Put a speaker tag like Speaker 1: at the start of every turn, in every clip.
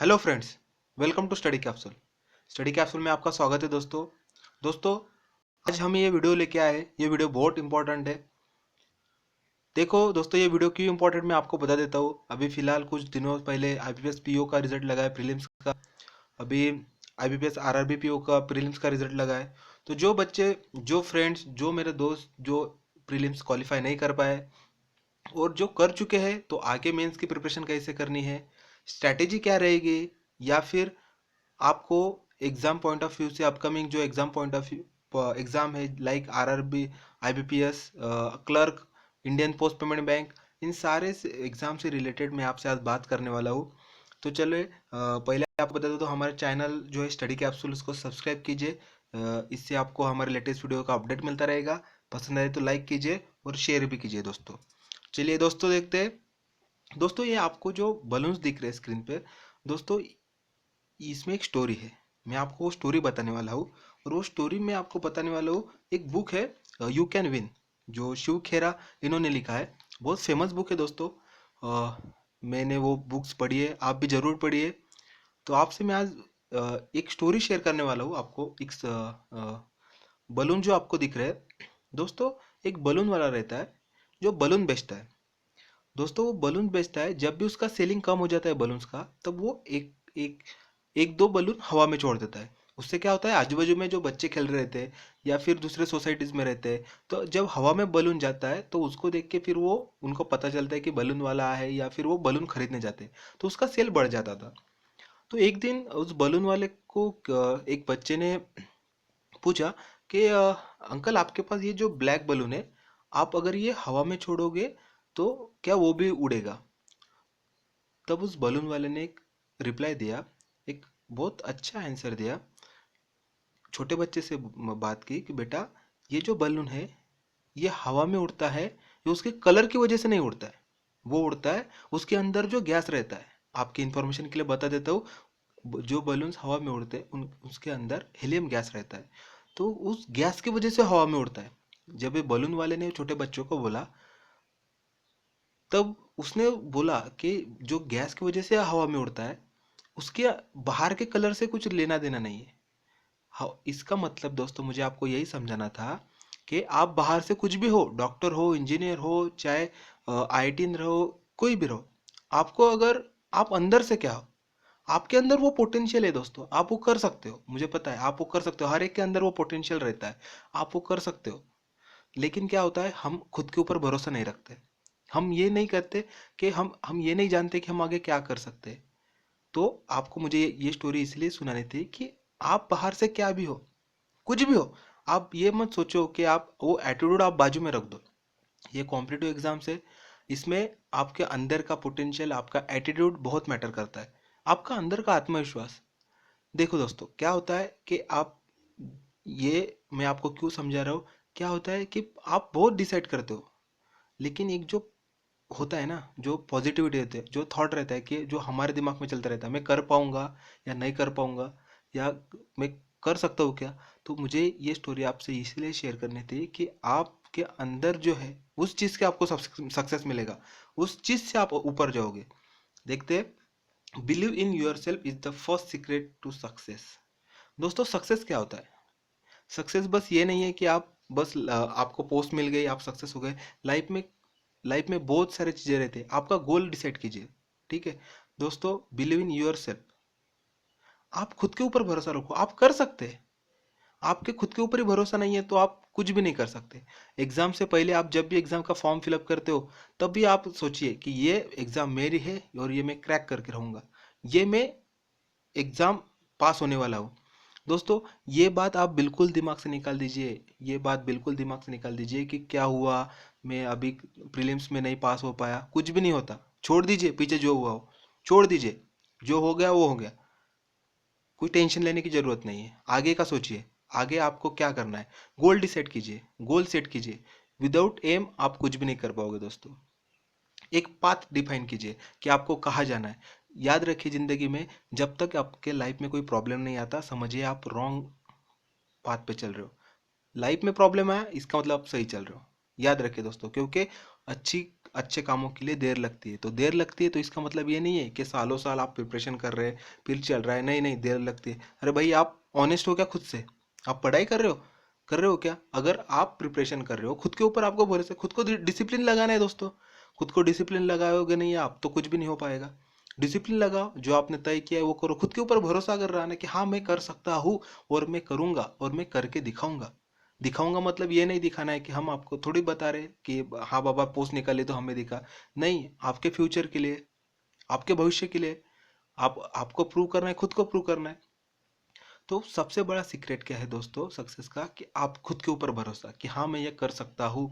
Speaker 1: Hello friends, welcome to study capsule. Study capsule में आपका स्वागत है दोस्तों। आज हम ये वीडियो लेके आए। ये वीडियो बहुत इंपॉर्टेंट है। देखो दोस्तों, ये वीडियो क्यों इंपॉर्टेंट मैं आपको बता देता हूँ। अभी फिलहाल कुछ दिनों पहले आईबीपीएस पीओ का रिजल्ट लगा है, प्रीलिम्स का। अभी आईबीपीएस आरआरबी पीओ का प्रीलिम्स का रिजल्ट लगा है। तो जो बच्चे, जो फ्रेंड्स, जो मेरे दोस्त जो प्रीलिम्स क्वालिफाई नहीं कर पाए और जो कर चुके हैं, तो आगे मेंस की प्रिपरेशन कैसे करनी है, स्ट्रैटेजी क्या रहेगी, या फिर आपको एग्जाम पॉइंट ऑफ व्यू से अपकमिंग जो exam point of view exam है, like RRB, IBPS, clerk, Indian post payment bank, इन सारे एग्जाम से रिलेटेड मैं आपसे आज बात करने वाला हूँ। तो चलो, पहले आपको बता दूँ तो हमारे चैनल जो है स्टडी कैप्सूल, उसको सब्सक्राइब कीजिए। इससे आपको हमारे लेटेस्ट वीडियो का अपडेट मिलता रहेगा। पसंद आए तो लाइक कीजिए और शेयर भी कीजिए दोस्तों। चलिए दोस्तों, देखते हैं। दोस्तों, ये आपको जो बलून्स दिख रहे हैं स्क्रीन पे, दोस्तों इसमें एक स्टोरी है। मैं आपको वो स्टोरी बताने वाला हूँ। और वो स्टोरी में आपको बताने वाला हूँ, एक बुक है यू कैन विन, जो शिव खेरा इन्होंने लिखा है। बहुत फेमस बुक है दोस्तों। मैंने वो बुक्स पढ़ी है, आप भी ज़रूर पढ़िए। तो आपसे मैं आज एक स्टोरी शेयर करने वाला हूँ आपको। एक बलून जो आपको दिख रहा है दोस्तों, एक बलून वाला रहता है जो बलून बेचता है। दोस्तों, वो बलून बेचता है। जब भी उसका सेलिंग कम हो जाता है बलून्स का, तब वो एक एक एक दो बलून हवा में छोड़ देता है। उससे क्या होता है, आजू बाजू में जो बच्चे खेल रहे थे या फिर दूसरे सोसाइटीज में रहते हैं, तो जब हवा में बलून जाता है तो उसको देख के फिर वो, उनको पता चलता है कि बलून वाला है, या फिर वो बलून खरीदने जाते हैं। तो उसका सेल बढ़ जाता था। तो एक दिन उस बलून वाले को एक बच्चे ने पूछा कि अंकल, आपके पास ये जो ब्लैक बलून है, आप अगर ये हवा में छोड़ोगे तो क्या वो भी उड़ेगा? तब उस बलून वाले ने एक रिप्लाई दिया, एक बहुत अच्छा आंसर दिया। छोटे बच्चे से बात की कि बेटा, ये जो बलून है, ये हवा में उड़ता है। ये उसके कलर की वजह से नहीं उड़ता है। वो उड़ता है, उसके अंदर जो गैस रहता है। आपकी इंफॉर्मेशन के लिए बता देता हूँ, जो बलून्स हवा में उड़ते हैं उसके अंदर हीलियम गैस रहता है। तो उस गैस की वजह से हवा में उड़ता है। जब ये बलून वाले ने छोटे बच्चों को बोला, तब उसने बोला कि जो गैस की वजह से हवा में उड़ता है, उसके बाहर के कलर से कुछ लेना देना नहीं है। हाँ, इसका मतलब दोस्तों, मुझे आपको यही समझाना था कि आप बाहर से कुछ भी हो, डॉक्टर हो, इंजीनियर हो, चाहे आईआईटी रहो, कोई भी रहो, आपको अगर, आप अंदर से क्या हो, आपके अंदर वो पोटेंशियल है दोस्तों। आप वो कर सकते हो, मुझे पता है आप वो कर सकते हो। हर एक के अंदर वो पोटेंशियल रहता है, आप वो कर सकते हो। लेकिन क्या होता है, हम खुद के ऊपर भरोसा नहीं रखते। हम ये नहीं करते कि हम ये नहीं जानते कि हम आगे क्या कर सकते हैं। तो आपको मुझे ये स्टोरी इसलिए सुनानी थी कि आप बाहर से क्या भी हो, कुछ भी हो, आप ये मत सोचो कि आप वो एटीट्यूड आप बाजू में रख दो। ये कॉम्पिटिटिव एग्जाम्स है, इसमें आपके अंदर का पोटेंशियल, आपका एटीट्यूड बहुत मैटर करता है, आपका अंदर का आत्मविश्वास। देखो दोस्तों, क्या होता है कि आप, ये मैं आपको क्यों समझा रहा हूँ, क्या होता है कि आप बहुत डिसाइड करते हो, लेकिन एक जो होता है ना, जो पॉजिटिविटी रहती है, जो थॉट रहता है कि जो हमारे दिमाग में चलता रहता है, मैं कर पाऊंगा या नहीं कर पाऊंगा, या मैं कर सकता हूँ क्या। तो मुझे ये स्टोरी आपसे इसलिए शेयर करनी थी कि आपके अंदर जो है, उस चीज़ के आपको सक्सेस मिलेगा, उस चीज़ से आप ऊपर जाओगे। देखते, believe in yourself is the first secret to success. दोस्तों, सक्सेस क्या होता है? सक्सेस बस ये नहीं है कि आप बस आपको पोस्ट मिल गई, आप सक्सेस हो गए। लाइफ में लाइफ में बहुत सारी चीज़ें रहती है। आपका गोल डिसाइड कीजिए, ठीक है दोस्तों। बिलीव इन योर सेल्फ, आप खुद के ऊपर भरोसा रखो, आप कर सकते हैं। आपके खुद के ऊपर ही भरोसा नहीं है तो आप कुछ भी नहीं कर सकते। एग्जाम से पहले आप जब भी एग्जाम का फॉर्म फिलअप करते हो, तब भी आप सोचिए कि ये एग्जाम मेरी है और ये मैं क्रैक करके रहूंगा, ये मैं एग्जाम पास होने वाला हूँ। दोस्तों, ये बात आप बिल्कुल दिमाग से निकाल दीजिए। ये बात बिल्कुल दिमाग से निकाल दीजिए कि क्या हुआ, मैं अभी प्रीलिम्स में नहीं पास हो पाया, कुछ भी नहीं होता। छोड़ दीजिए पीछे जो हुआ हो, छोड़ दीजिए। जो हो गया वो हो गया। कोई टेंशन लेने की जरूरत नहीं है। आगे का सोचिए, आगे आपको क्या करना है। गोल डिसाइड कीजिए, गोल सेट कीजिए। विदाउट एम आप कुछ भी नहीं कर पाओगे दोस्तों। एक पाथ डिफाइन कीजिए कि आपको कहाँ जाना है। याद रखिए, जिंदगी में जब तक आपके लाइफ में कोई प्रॉब्लम नहीं आता, समझिए आप रॉन्ग पाथ पे चल रहे हो। लाइफ में प्रॉब्लम आया, इसका मतलब आप सही चल रहे हो। याद रखिए दोस्तों, क्योंकि अच्छी अच्छे कामों के लिए देर लगती है। तो देर लगती है तो इसका मतलब ये नहीं है कि सालों साल आप प्रिपरेशन कर रहे हैं फिर चल रहा है, नहीं नहीं, देर लगती है। अरे भाई, आप ऑनेस्ट हो क्या खुद से? आप पढ़ाई कर रहे हो क्या? अगर आप प्रिपरेशन कर रहे हो, खुद के ऊपर आपको भरोसा, खुद को डिसिप्लिन लगाना है दोस्तों। खुद को डिसिप्लिन लगाओगे नहीं आप तो कुछ भी नहीं हो पाएगा। डिसिप्लिन लगाओ, जो आपने तय किया है वो करो। खुद के ऊपर भरोसा कर रहा है ना कि हाँ मैं कर सकता हूँ और मैं करूंगा और मैं करके दिखाऊंगा। दिखाऊंगा मतलब ये नहीं दिखाना है कि हम आपको थोड़ी बता रहे कि हाँ बाबा पोस्ट निकाले तो हमें दिखा। नहीं, आपके फ्यूचर के लिए, आपके भविष्य के लिए, आपको प्रूव करना है, खुद को प्रूव करना है। तो सबसे बड़ा सीक्रेट क्या है दोस्तों सक्सेस का? कि आप खुद के ऊपर भरोसा, कि हाँ मैं ये कर सकता हूँ।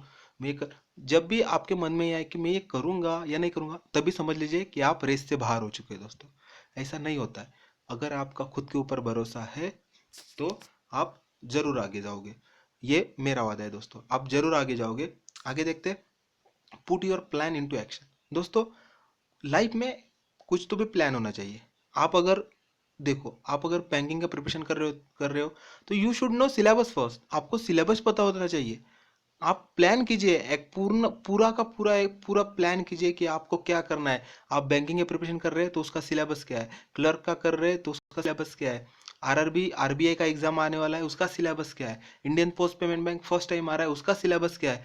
Speaker 1: जब भी आपके मन में ये आए कि मैं ये करूंगा या नहीं करूंगा, तभी समझ लीजिए कि आप रेस से बाहर हो चुके हैं दोस्तों। ऐसा नहीं होता है। अगर आपका खुद के ऊपर भरोसा है तो आप जरूर आगे जाओगे। ये मेरा वादा है दोस्तों, आप जरूर आगे जाओगे। आगे देखते, put your plan into action. दोस्तों, लाइफ में कुछ तो भी प्लान होना चाहिए। आप अगर देखो, आप अगर बैंकिंग का प्रिपरेशन कर रहे हो तो you should know syllabus first. आपको सिलेबस पता होना चाहिए। आप प्लान कीजिए, एक पूरा का पूरा एक पूरा प्लान कीजिए कि आपको क्या करना है। आप बैंकिंग का प्रिपरेशन कर रहे हैं तो उसका सिलेबस क्या है, क्लर्क का कर रहे हैं तो उसका सिलेबस क्या है, आरआरबी आरबीआई का एग्जाम आने वाला है उसका सिलेबस क्या है, Indian post payment bank first time आ रहा है उसका सिलेबस क्या है।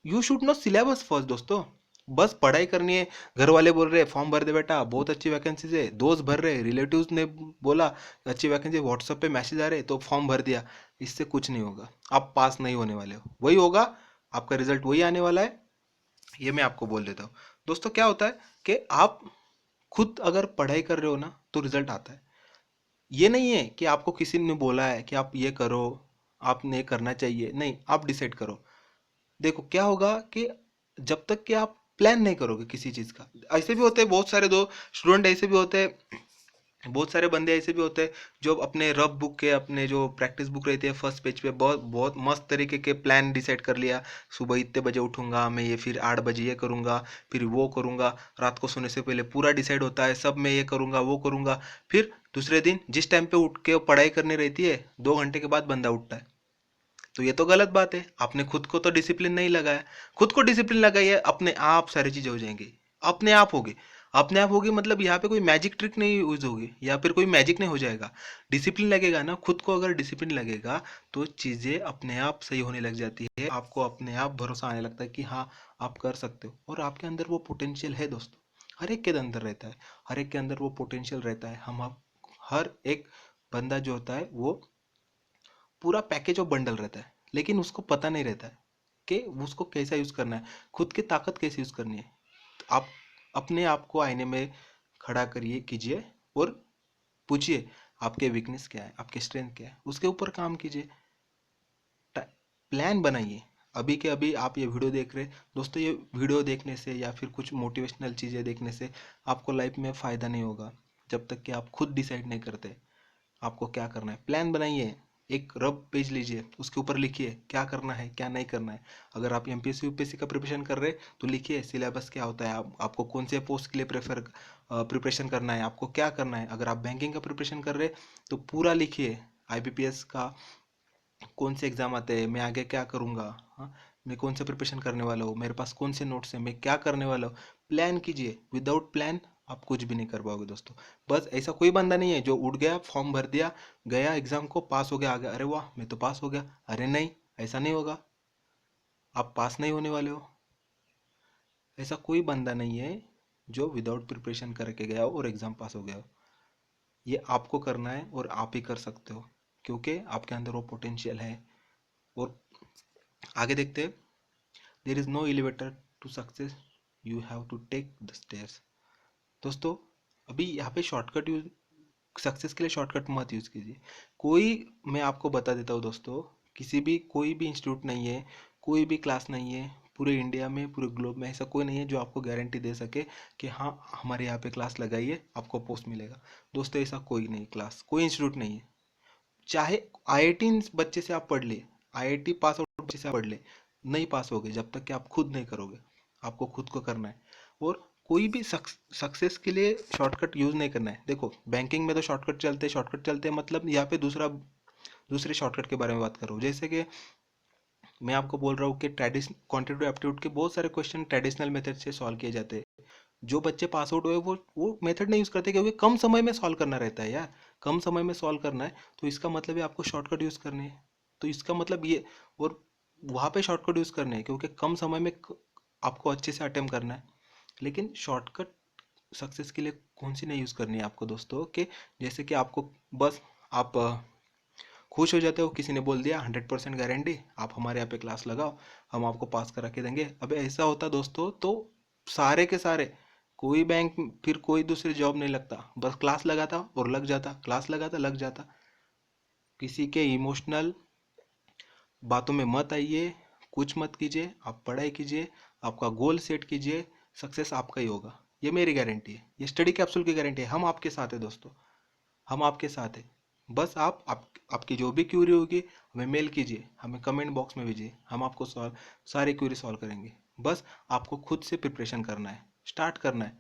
Speaker 1: You should know syllabus first दोस्तों। बस पढ़ाई करनी है। घर वाले बोल रहे फॉर्म भर दे बेटा, बहुत अच्छी वैकेंसीज है, दोस्त भर रहे, रिलेटिव्स ने बोला अच्छी वैकेंसी, व्हाट्सएप पे मैसेज आ रहे तो फॉर्म भर दिया। इससे कुछ नहीं होगा, आप पास नहीं होने वाले हो। वही होगा, आपका रिजल्ट वही आने वाला है। ये मैं आपको बोल देता हूँ। दोस्तों, क्या होता है कि आप खुद अगर पढ़ाई कर रहे हो ना तो रिजल्ट आता है। ये नहीं है कि आपको किसी ने बोला है कि आप ये करो, आपने करना चाहिए, नहीं, आप डिसाइड करो। देखो क्या होगा कि जब तक कि आप प्लान नहीं करोगे किसी चीज का, ऐसे भी होते हैं बहुत सारे, दो स्टूडेंट ऐसे भी होते हैं, बहुत सारे बंदे ऐसे भी होते हैं जो अपने रफ बुक के, अपने जो प्रैक्टिस बुक रहती है फर्स्ट पेज पे बहुत बहुत मस्त तरीके के प्लान डिसाइड कर लिया। सुबह इतने बजे उठूंगा मैं, ये फिर 8 बजे ये करूंगा, फिर वो करूंगा, रात को सोने से पहले पूरा डिसाइड होता है सब, मैं ये करूंगा वो करूंगा। फिर दूसरे दिन जिस टाइम पे उठ के पढ़ाई करनी रहती है 2 घंटे के बाद बंदा उठता है। तो ये तो गलत बात है। आपने खुद को तो डिसिप्लिन नहीं लगाया। खुद को डिसिप्लिन लगाइए, अपने आप सारी चीजें हो जाएंगी। अपने आप होगी। अपने आप होगी मतलब यहाँ पे कोई मैजिक ट्रिक नहीं यूज होगी या फिर कोई मैजिक नहीं हो जाएगा। डिसिप्लिन लगेगा ना, खुद को अगर डिसिप्लिन लगेगा तो चीजें अपने आप सही होने लग जाती है। आपको अपने आप भरोसा आने लगता है कि हाँ आप कर सकते हो, और आपके अंदर वो पोटेंशियल है दोस्तों। हर एक के अंदर रहता है, हर एक के अंदर वो पोटेंशियल रहता है। हम आप हर एक बंदा जो होता है वो पूरा पैकेज ऑफ बंडल रहता है, लेकिन उसको पता नहीं रहता है कि उसको कैसा यूज करना है, खुद की ताकत कैसे यूज करनी है। तो आप अपने आप को आईने में खड़ा करिए, कीजिए और पूछिए आपके वीकनेस क्या है, आपके स्ट्रेंथ क्या है, उसके ऊपर काम कीजिए। प्लान बनाइए। अभी के अभी आप ये वीडियो देख रहे दोस्तों, ये वीडियो देखने से या फिर कुछ मोटिवेशनल चीज़ें देखने से आपको लाइफ में फ़ायदा नहीं होगा जब तक कि आप खुद डिसाइड नहीं करते आपको क्या करना है। प्लान बनाइए, एक रफ पेज लीजिए, उसके ऊपर लिखिए क्या करना है क्या नहीं करना है। अगर आप एमपीएससी यूपीएससी का प्रिपरेशन कर रहे हैं तो लिखिए सिलेबस क्या होता है, आपको कौन से पोस्ट के लिए प्रिपरेशन करना है, आपको क्या करना है। अगर आप बैंकिंग का प्रिपरेशन कर रहे हैं तो पूरा लिखिए, आईबीपीएस का कौन से एग्जाम आते हैं, मैं आगे क्या करूँगा, हाँ, मैं कौन से प्रिपरेशन करने वाला हूँ, मेरे पास कौन से नोट्स हैं, मैं क्या करने वाला हूँ। प्लान कीजिए, विदाउट प्लान आप कुछ भी नहीं कर पाओगे दोस्तों। बस ऐसा कोई बंदा नहीं है जो उठ गया, फॉर्म भर दिया, गया एग्जाम को, पास हो गया, आ गया, अरे वाह मैं तो पास हो गया। अरे नहीं, ऐसा नहीं होगा। आप पास नहीं होने वाले हो। ऐसा कोई बंदा नहीं है जो विदाउट प्रिपरेशन करके गया हो और एग्जाम पास हो गया हो। ये आपको करना है और आप ही कर सकते हो, क्योंकि आपके अंदर वो पोटेंशियल है। और आगे देखते हैं, there is no elevator to success, you have to take the stairs. दोस्तों, अभी यहाँ पे शॉर्टकट यूज, सक्सेस के लिए शॉर्टकट मत यूज कीजिए। कोई, मैं आपको बता देता हूँ दोस्तों, किसी भी कोई भी इंस्टीट्यूट नहीं है, कोई भी क्लास नहीं है पूरे इंडिया में, पूरे ग्लोब में, ऐसा कोई नहीं है जो आपको गारंटी दे सके कि हाँ हमारे यहाँ पे क्लास लगाइए आपको पोस्ट मिलेगा। दोस्तों, ऐसा कोई नहीं, क्लास कोई इंस्टीट्यूट नहीं है। चाहे आईआईटी बच्चे से आप पढ़ ले, आईआईटी पास आउट बच्चे से आप पढ़ ले, नहीं पास होगे जब तक कि आप खुद नहीं करोगे। आपको खुद को करना है। और कोई भी सक्सेस के लिए शॉर्टकट यूज नहीं करना है। देखो बैंकिंग में तो शॉर्टकट चलते हैं मतलब यहाँ पे दूसरे शॉर्टकट के बारे में बात कर रहा हूँ, जैसे कि मैं आपको बोल रहा हूँ कि क्वांटिटेटिव एप्टीट्यूड के बहुत सारे क्वेश्चन ट्रेडिशनल मेथड से सॉल्व किए जाते हैं। जो बच्चे पास आउट हुए वो मेथड नहीं यूज़ करते, क्योंकि कम समय में सॉल्व करना रहता है यार। कम समय में सॉल्व करना है तो इसका मतलब है आपको शॉर्टकट यूज़ करने है। तो इसका मतलब ये, और वहाँ पे शॉर्टकट यूज़ करने हैं क्योंकि कम समय में आपको अच्छे से अटेम्प्ट करना है। लेकिन शॉर्टकट सक्सेस के लिए कौन सी नहीं यूज़ करनी है आपको दोस्तों, कि जैसे कि आपको बस आप खुश हो जाते हो, किसी ने बोल दिया 100% गारंटी, आप हमारे यहाँ पे क्लास लगाओ, हम आपको पास करा के देंगे। अब ऐसा होता दोस्तों तो सारे के सारे, कोई बैंक फिर कोई दूसरी जॉब नहीं लगता, बस क्लास लगाता और लग जाता, क्लास लगाता लग जाता। किसी के इमोशनल बातों में मत आइए, कुछ मत कीजिए, आप पढ़ाई कीजिए, आपका गोल सेट कीजिए, सक्सेस आपका ही होगा। ये मेरी गारंटी है, ये स्टडी कैप्सूल की गारंटी है। हम आपके साथ है दोस्तों, हम आपके साथ हैं। बस आपकी जो भी क्यूरी होगी हमें मेल कीजिए, हमें कमेंट बॉक्स में भेजिए, हम आपको सारी क्यूरी सॉल्व करेंगे। बस आपको खुद से प्रिपरेशन करना है, स्टार्ट करना है।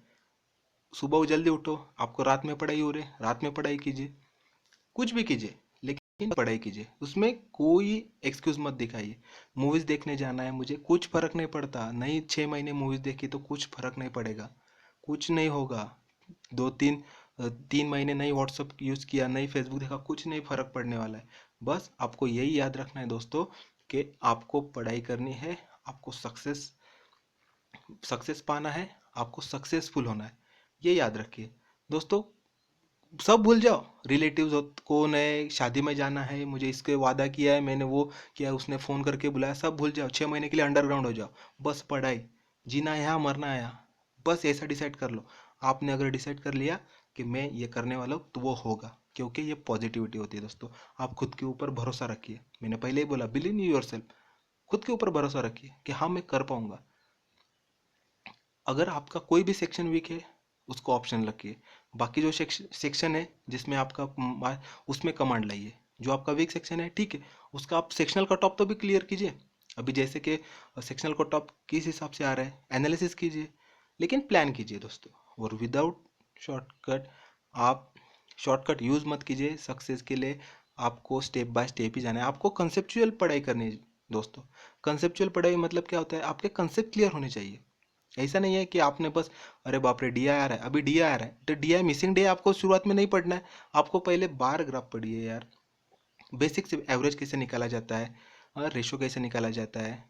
Speaker 1: सुबह जल्दी उठो, आपको रात में पढ़ाई हो रही है रात में पढ़ाई कीजिए, कुछ भी कीजिए लेकिन पढ़ाई कीजिए, उसमें कोई एक्सक्यूज मत दिखाइए। मूवीज़ देखने जाना है मुझे, कुछ फर्क नहीं पड़ता, नहीं 6 महीने मूवीज़ देखी तो कुछ फर्क नहीं पड़ेगा, कुछ नहीं होगा। 3 महीने नहीं व्हाट्सअप यूज़ किया, नहीं फेसबुक देखा, कुछ नहीं फर्क पड़ने वाला है। बस आपको यही याद रखना है दोस्तों कि आपको पढ़ाई करनी है, आपको सक्सेस सक्सेस पाना है, आपको सक्सेसफुल होना है, ये याद रखिए दोस्तों। सब भूल जाओ, रिलेटिव्स कौन है, शादी में जाना है, मुझे इसके वादा किया है, मैंने वो किया, उसने फ़ोन करके बुलाया, सब भूल जाओ। 6 महीने के लिए अंडरग्राउंड हो जाओ, बस पढ़ाई, जीना है यहाँ मरना है यहाँ, बस ऐसा डिसाइड कर लो। आपने अगर डिसाइड कर लिया कि मैं ये करने वाला हूँ तो वो होगा, क्योंकि ये पॉजिटिविटी होती है दोस्तों। आप खुद के ऊपर भरोसा रखिए, मैंने पहले ही बोला, बिलीव इन योरसेल्फ। खुद के ऊपर भरोसा रखिए कि हाँ मैं कर पाऊंगा। अगर आपका कोई भी सेक्शन वीक है उसको ऑप्शन रखिए, बाकी जो सेक्शन है जिसमें आपका उसमें कमांड लाइए। जो आपका वीक सेक्शन है ठीक है, उसका आप सेक्शनल कट ऑफ तो भी क्लियर कीजिए। अभी जैसे कि सेक्शनल कट ऑफ किस हिसाब से आ रहा है एनालिसिस कीजिए, लेकिन प्लान कीजिए दोस्तों। और विदाउट शॉर्टकट, आप शॉर्टकट यूज़ मत कीजिए सक्सेस के लिए। आपको स्टेप बाय स्टेप ही जाना है, आपको कंसेप्चुअल पढ़ाई करनी है दोस्तों। कंसेप्चुअल पढ़ाई मतलब क्या होता है, आपके कंसेप्ट क्लियर होने चाहिए। ऐसा नहीं है कि आपने बस, अरे बाप रे डी आई आ रहा है, अभी डी आई आ रहा है तो डी आई मिसिंग डे आपको शुरुआत में नहीं पढ़ना है। आपको पहले बार ग्राफ पढ़िए यार, बेसिक से एवरेज कैसे निकाला जाता है, और रेशो कैसे निकाला जाता है,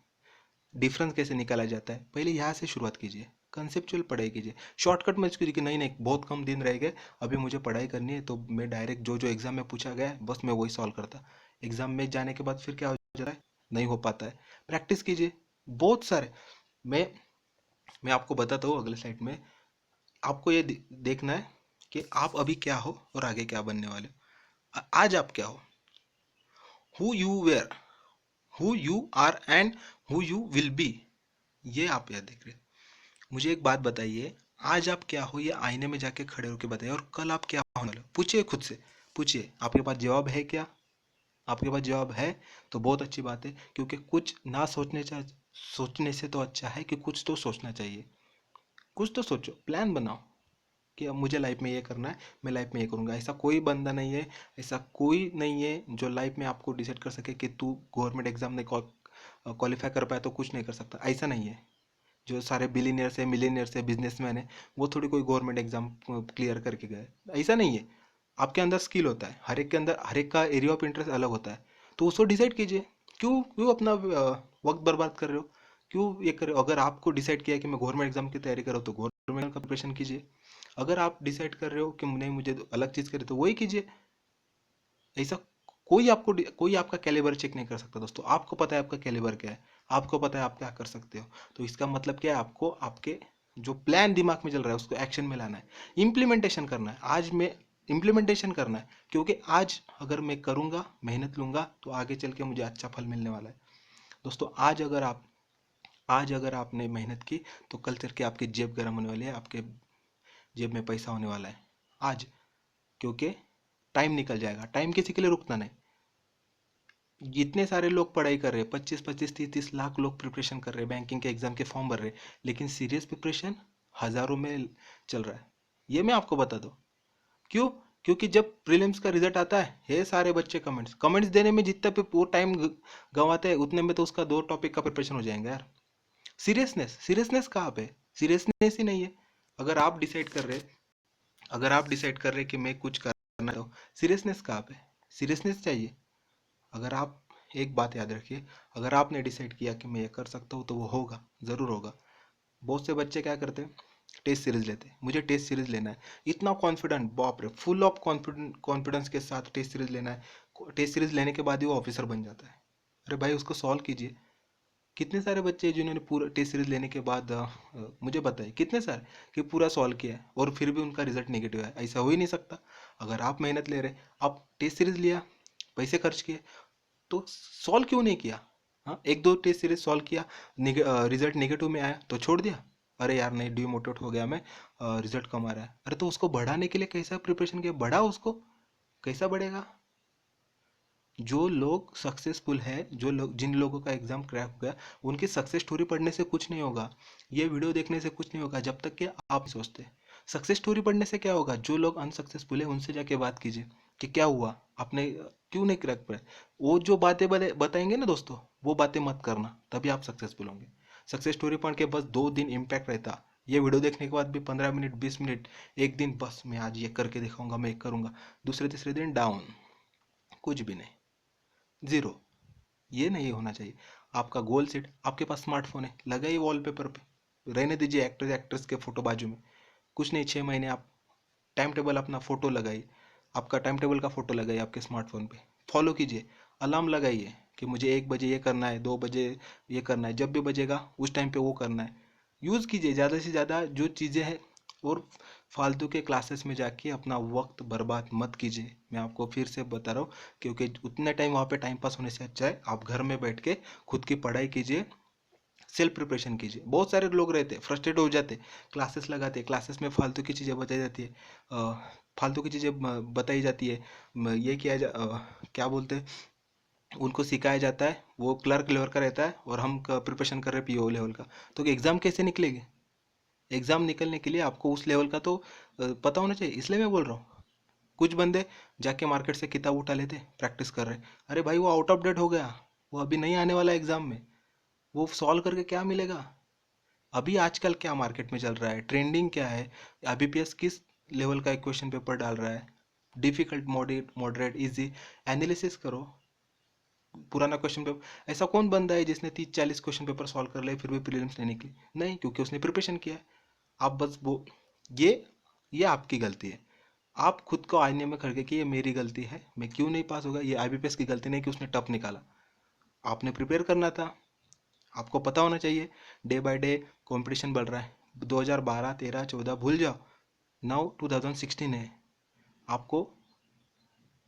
Speaker 1: डिफरेंस कैसे निकाला जाता है, पहले यहाँ से शुरुआत कीजिए। कंसेप्चुअल पढ़ाई कीजिए, शॉर्टकट में इसको कि नहीं नहीं बहुत कम दिन रह गए, अभी मुझे पढ़ाई करनी है तो मैं डायरेक्ट जो जो एग्जाम में पूछा गया है बस मैं वही सॉल्व करता। एग्जाम में जाने के बाद फिर क्या हो जाता है, नहीं हो पाता है। प्रैक्टिस कीजिए बहुत सारे। मैं मैं आपको बताता हूँ अगले स्लाइड में। आपको ये देखना है कि आप अभी क्या हो और आगे क्या बनने वाले हो। आज आप क्या हो, who you were, who you are and who you will be, ये आप याद देख रहे हैं। मुझे एक बात बताइए, आज आप क्या हो ये आईने में जाके खड़े होकर बताइए, और कल आप क्या होने वाले हो पूछिए खुद से। पूछिए, आपके पास जवाब है क्या? आपके पास जवाब है तो बहुत अच्छी बात है, क्योंकि कुछ ना सोचने से तो अच्छा है कि कुछ तो सोचना चाहिए। कुछ तो सोचो, प्लान बनाओ कि अब मुझे लाइफ में ये करना है, मैं लाइफ में ये करूँगा। ऐसा कोई बंदा नहीं है, ऐसा कोई नहीं है जो लाइफ में आपको डिसाइड कर सके कि तू गवर्नमेंट एग्जाम नहीं क्वालिफाई कर पाया तो कुछ नहीं कर सकता, ऐसा नहीं है। जो सारे बिलीनियर्स है, मिलीनियर्स है, बिजनेसमैन है, वो थोड़ी कोई गवर्नमेंट एग्जाम क्लियर करके गए, ऐसा नहीं है। आपके अंदर स्किल होता है, हर एक के अंदर, हर एक का एरिया ऑफ इंटरेस्ट अलग होता है, तो उसको डिसाइड कीजिए। क्यों क्यों अपना वक्त बर्बाद कर रहे हो, क्यों ये कर रहे हो? अगर आपको डिसाइड किया कि मैं गवर्नमेंट एग्जाम की तैयारी कर रहा हूँ तो गवर्नमेंट का प्रिपरेशन कीजिए। अगर आप डिसाइड कर रहे हो कि नहीं मुझे तो अलग चीज़ करे तो वही कीजिए। ऐसा कोई आपका कैलिबर चेक नहीं कर सकता दोस्तों। आपको पता है आपका कैलिबर क्या है, आपको पता है आप क्या कर सकते हो। तो इसका मतलब क्या है, आपको आपके जो प्लान दिमाग में चल रहा है उसको एक्शन में लाना है, इम्प्लीमेंटेशन करना है। आज में इम्प्लीमेंटेशन करना है, क्योंकि आज अगर मैं करूँगा, मेहनत लूँगा तो आगे चल के मुझे अच्छा फल मिलने वाला है दोस्तों। आज अगर आपने मेहनत की तो कल चल के आपकी जेब गर्म होने वाली है, आपके जेब में पैसा होने वाला है आज। क्योंकि टाइम निकल जाएगा, टाइम किसी के लिए रुकता नहीं। जितने सारे लोग पढ़ाई कर रहे हैं, 25-25 30-30 लाख लोग प्रिपरेशन कर रहे हैं, बैंकिंग के एग्जाम के फॉर्म भर रहे हैं, लेकिन सीरियस प्रिपरेशन हजारों में चल रहा है। ये मैं आपको बता दूं, क्यों? क्योंकि जब प्रीलिम्स का रिजल्ट आता है सारे बच्चे कमेंट्स कमेंट्स देने में जितना पे वो टाइम गंवाते हैं उतने में तो उसका 2 टॉपिक का प्रिपरेशन हो जाएगा यार। सीरियसनेस कहाँ पे? सीरियसनेस ही नहीं है। अगर आप डिसाइड कर रहे अगर आप डिसाइड कर रहे कि मैं कुछ करना तो सीरियसनेस कहाँ पे? सीरियसनेस चाहिए। अगर आप एक बात याद रखिए, अगर आपने डिसाइड किया कि मैं ये कर सकता हूँ तो वो होगा, ज़रूर होगा। बहुत से बच्चे क्या करते हैं, टेस्ट सीरीज लेते हैं, मुझे टेस्ट सीरीज लेना है, इतना कॉन्फिडेंट, बाप रे, फुल ऑफ कॉन्फिडेंस के साथ टेस्ट सीरीज लेना है। टेस्ट सीरीज लेने के बाद ही वो ऑफिसर बन जाता है। अरे भाई उसको सॉल्व कीजिए। कितने सारे बच्चे हैं जिन्होंने पूरा टेस्ट सीरीज लेने के बाद मुझे बताइए कितने सारे कि पूरा सॉल्व किया है और फिर भी उनका रिजल्ट नेगेटिव है? ऐसा हो ही नहीं सकता। अगर आप मेहनत ले रहे, आप टेस्ट सीरीज लिया, पैसे खर्च किए, तो सॉल्व क्यों नहीं किया? हाँ, 1-2 टेस्ट सीरीज सॉल्व किया, रिजल्ट नेगेटिव में आया तो छोड़ दिया। अरे यार नहीं, डिमोटिवेट हो गया मैं, रिजल्ट कम आ रहा है। अरे तो उसको बढ़ाने के लिए कैसा प्रिपरेशन किया, बढ़ा उसको। कैसा बढ़ेगा? जो लोग सक्सेसफुल है, जो लोग, जिन लोगों का एग्जाम क्रैक हो गया, उनकी सक्सेस स्टोरी पढ़ने से कुछ नहीं होगा, ये वीडियो देखने से कुछ नहीं होगा, जब तक कि आप सोचते। सक्सेस स्टोरी पढ़ने से क्या होगा? जो लोग अनसक्सेसफुल है उनसे जाके बात कीजिए कि क्या हुआ, आपने क्यों नहीं क्रैक पाए। वो जो बातें बताएंगे ना दोस्तों, वो बातें मत करना, तभी आप सक्सेसफुल होंगे। सक्सेस स्टोरी पढ़ के बस 2 दिन इम्पैक्ट रहता, ये वीडियो देखने के बाद भी 15 मिनट 20 मिनट, एक दिन बस मैं आज ये करके दिखाऊंगा, मैं करूंगा, दूसरे तीसरे दिन डाउन, कुछ भी नहीं, जीरो। ये नहीं होना चाहिए। आपका गोल सेट, आपके पास स्मार्टफोन है, लगाइए वॉलपेपर पे, रहने दीजिए एक्टर्स एक्ट्रेस के फोटो बाजू में। कुछ नहीं, 6 महीने आप टाइम टेबल अपना फोटो लगाइए, आपका टाइम टेबल का फोटो लगाइए आपके स्मार्टफोन पे, फॉलो कीजिए। अलार्म लगाइए कि मुझे 1 बजे ये करना है, 2 बजे ये करना है, जब भी बजेगा उस टाइम पे वो करना है। यूज़ कीजिए ज़्यादा से ज़्यादा जो चीज़ें हैं। और फालतू के क्लासेस में जाके अपना वक्त बर्बाद मत कीजिए, मैं आपको फिर से बता रहा हूँ। क्योंकि उतने टाइम वहाँ पे टाइम पास होने से अच्छा है आप घर में बैठ के खुद की पढ़ाई कीजिए, सेल्फ प्रिपरेशन कीजिए। बहुत सारे लोग रहते हैं फ्रस्ट्रेट हो जाते, क्लासेस लगाते हैं, क्लासेस में फालतू की चीज़ें बताई जाती है, फालतू की चीज़ें बताई जाती है, ये क्या बोलते हैं, उनको सिखाया जाता है, वो क्लर्क लेवल का रहता है और हम प्रिपरेशन कर रहे हैं पीओ लेवल का। तो एग्ज़ाम कैसे निकलेगी? एग्ज़ाम निकलने के लिए आपको उस लेवल का तो पता होना चाहिए, इसलिए मैं बोल रहा हूँ। कुछ बंदे जाके मार्केट से किताब उठा लेते, प्रैक्टिस कर रहे, अरे भाई वो आउट ऑफ डेट हो गया, वो अभी नहीं आने वाला एग्ज़ाम में, वो सॉल्व करके क्या मिलेगा? अभी आजकल क्या मार्केट में चल रहा है, ट्रेंडिंग क्या है, आईबीपीएस किस लेवल का एक क्वेश्चन पेपर डाल रहा है, difficult, moderate, moderate, easy, analysis करो पुराना क्वेश्चन पेपर। ऐसा कौन बंदा है जिसने 30-40 क्वेश्चन पेपर सॉल्व कर ले फिर भी प्रीलिम्स नहीं निकली? नहीं, क्योंकि उसने प्रिपरेशन किया है। आप बस वो, ये ये आपकी गलती है। आप खुद को आईने में खड़के कि ये मेरी गलती है, मैं क्यों नहीं पास होगा, ये आईबीपीएस की गलती नहीं कि उसने टफ निकाला। आपने प्रिपेयर करना था, आपको पता होना चाहिए। डे बाय डे कंपटीशन बढ़ रहा है, 2012 13 14 भूल जाओ, नाउ 2016 है। आपको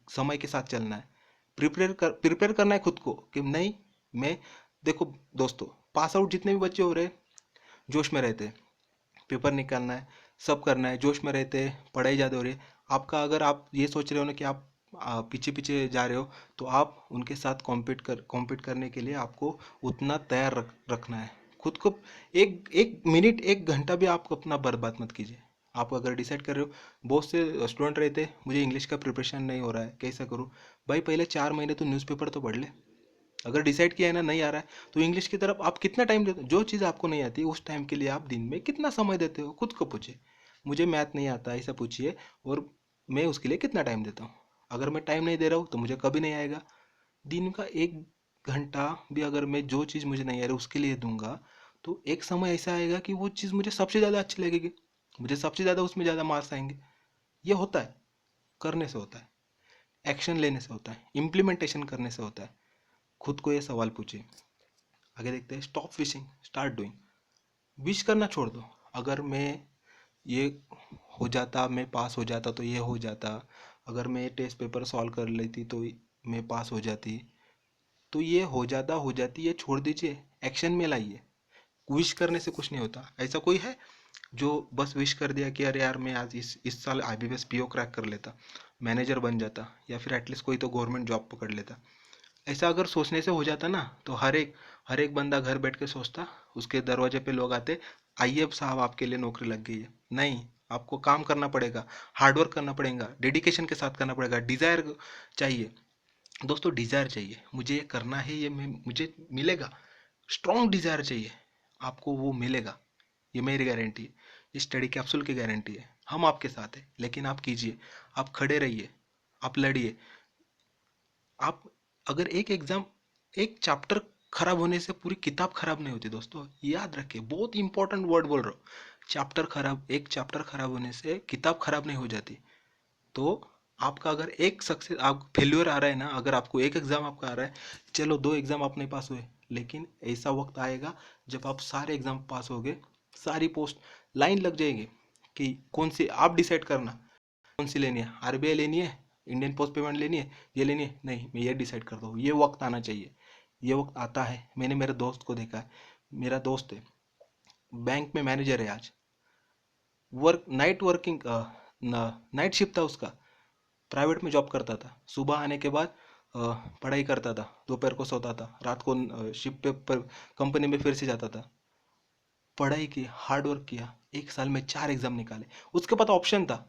Speaker 1: समय के साथ चलना है, प्रिपेयर करना है खुद को कि नहीं, मैं, देखो दोस्तों, पास आउट जितने भी बच्चे हो रहे जोश में रहते, पेपर निकालना है, सब करना है, जोश में रहते, पढ़ाई ज़्यादा हो रही है। आपका, अगर आप ये सोच रहे हो ना कि आप पीछे पीछे जा रहे हो, तो आप उनके साथ कॉम्पीट करने के लिए आपको उतना तैयार रखना है खुद को। एक एक मिनट, 1 घंटा भी आप अपना बर्बाद मत कीजिए। आप अगर डिसाइड कर रहे हो, बहुत से स्टूडेंट रहते मुझे इंग्लिश का प्रिपरेशन नहीं हो रहा है, कैसा करूँ? भाई पहले 4 महीने तो न्यूज़पेपर तो पढ़ ले। अगर डिसाइड किया है ना नहीं आ रहा है, तो इंग्लिश की तरफ आप कितना टाइम देते हो? जो चीज़ आपको नहीं आती उस टाइम के लिए आप दिन में कितना समय देते हो, खुद को पूछिए। मुझे मैथ नहीं आता ऐसा पूछिए, और मैं उसके लिए कितना टाइम देता हूँ। अगर मैं टाइम नहीं दे रहा हूँ तो मुझे कभी नहीं आएगा। दिन का 1 घंटा भी अगर मैं जो चीज़ मुझे नहीं आ रही उसके लिए दूंगा, तो एक समय ऐसा आएगा कि वो चीज़ मुझे सबसे ज़्यादा अच्छी लगेगी, मुझे सबसे ज़्यादा उसमें ज़्यादा मार्क्स आएंगे। ये होता है, करने से होता है, एक्शन लेने से होता है, इम्प्लीमेंटेशन करने से होता है। खुद को ये सवाल पूछिए। आगे देखते हैं, stop wishing, start doing. Wish करना छोड़ दो। अगर मैं ये हो जाता, मैं पास हो जाता तो ये हो जाता, अगर मैं टेस्ट पेपर सॉल्व कर लेती तो मैं पास हो जाती, तो ये हो जाती, ये छोड़ दीजिए, एक्शन में लाइए। विश करने से कुछ नहीं होता। ऐसा कोई है जो बस विश कर दिया कि अरे यार मैं आज इस साल आईबीपीएस पीओ क्रैक कर लेता, मैनेजर बन जाता, या फिर एटलीस्ट कोई तो गवर्नमेंट जॉब पकड़ लेता? ऐसा अगर सोचने से हो जाता ना, तो हर एक बंदा घर बैठ के सोचता, उसके दरवाजे पे लोग आते, आइए अब साहब आपके लिए नौकरी लग गई है। नहीं, आपको काम करना पड़ेगा, हार्डवर्क करना पड़ेगा, डेडिकेशन के साथ करना पड़ेगा, डिज़ायर चाहिए दोस्तों, डिज़ायर चाहिए, मुझे ये करना है, ये मुझे मिलेगा, स्ट्रॉन्ग डिज़ायर चाहिए, आपको वो मिलेगा, ये मेरी गारंटी है, ये स्टडी कैप्सूल की गारंटी है। हम आपके साथ हैं, लेकिन आप कीजिए, आप खड़े रहिए, आप लड़िए। आप अगर एक एग्ज़ाम, एक चैप्टर खराब होने से पूरी किताब खराब नहीं होती दोस्तों, याद रखिए, बहुत इंपॉर्टेंट वर्ड बोल रहा हूँ। चैप्टर खराब, एक चैप्टर खराब होने से किताब खराब नहीं हो जाती। तो आपका अगर एक सक्सेस, आप फेल्योर आ रहा है ना, अगर आपको एक एग्जाम आपका आ रहा है, चलो 2 एग्जाम आप नहीं पास हुए, लेकिन ऐसा वक्त आएगा जब आप सारे एग्जाम पास हो गए, सारी पोस्ट लाइन लग जाएगी कि कौन सी आप डिसाइड करना, कौन सी लेनी है, आरबीआई लेनी है, इंडियन पोस्ट पेमेंट लेनी है, ये लेनी है, नहीं मैं ये डिसाइड करता हूँ, ये वक्त आना चाहिए। ये वक्त आता है, मैंने मेरे दोस्त को देखा है, मेरा दोस्त है, बैंक में मैनेजर है आज, work night working, night shift था उसका, प्राइवेट में जॉब करता था, सुबह आने के बाद पढ़ाई करता था, दोपहर को सोता था, रात को शिफ्ट पे पर कंपनी में फिर से जाता था, पढ़ाई की, हार्ड वर्क किया, 1 साल में 4 एग्जाम निकाले, उसके पास ऑप्शन था,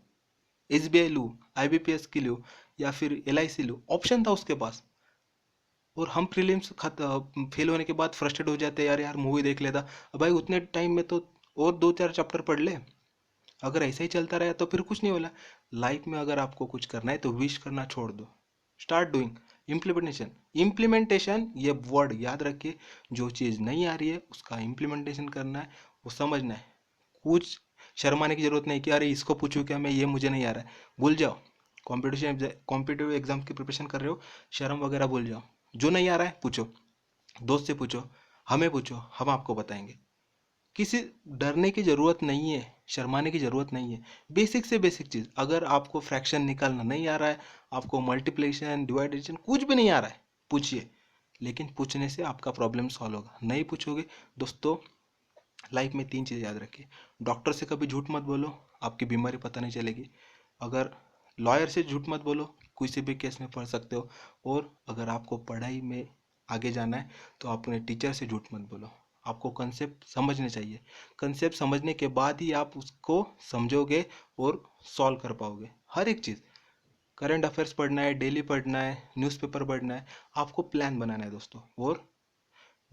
Speaker 1: एसबीआई लूँ, आईबीपीएस की लूँ, या फिर एलआईसी लूँ, ऑप्शन था उसके पास। और हम प्रीलिम्स फेल होने के बाद फ्रस्ट्रेट हो जाते हैं, यार यार मूवी देख लेता, अब भाई उतने टाइम में तो और 2-4 चैप्टर पढ़ ले। अगर ऐसा ही चलता रहा तो फिर कुछ नहीं होला। लाइफ में अगर आपको कुछ करना है तो विश करना छोड़ दो, स्टार्ट डूइंग, इम्प्लीमेंटेशन। इम्प्लीमेंटेशन ये वर्ड याद रखिए, जो चीज़ नहीं आ रही है उसका इम्प्लीमेंटेशन करना है, वो समझना है। कुछ शर्माने की जरूरत नहीं कि अरे इसको पूछूं क्या मैं, ये मुझे नहीं आ रहा है, भूल जाओ। कॉम्पिटिटिव एग्जाम की प्रिपरेशन कर रहे हो, शर्म वगैरह भूल जाओ, जो नहीं आ रहा है पूछो, दोस्त से पूछो, हमें पूछो, हम आपको बताएंगे। किसी डरने की ज़रूरत नहीं है, शर्माने की ज़रूरत नहीं है। बेसिक से बेसिक चीज़, अगर आपको फ्रैक्शन निकालना नहीं आ रहा है, आपको मल्टीप्लिकेशन डिवाइडेशन कुछ भी नहीं आ रहा है, पूछिए, लेकिन पूछने से आपका प्रॉब्लम सॉल्व होगा। नहीं पूछोगे दोस्तों, लाइफ में 3 चीज़ याद रखिए, डॉक्टर से कभी झूठ मत बोलो, आपकी बीमारी पता नहीं चलेगी। अगर लॉयर से झूठ मत बोलो, किसी भी केस में पढ़ सकते हो। और अगर आपको पढ़ाई में आगे जाना है तो अपने टीचर से झूठ मत बोलो। आपको कंसेप्ट समझने चाहिए, कंसेप्ट समझने के बाद ही आप उसको समझोगे और सॉल्व कर पाओगे। हर एक चीज़, करंट अफेयर्स पढ़ना है, डेली पढ़ना है, न्यूज़पेपर पढ़ना है, आपको प्लान बनाना है दोस्तों। और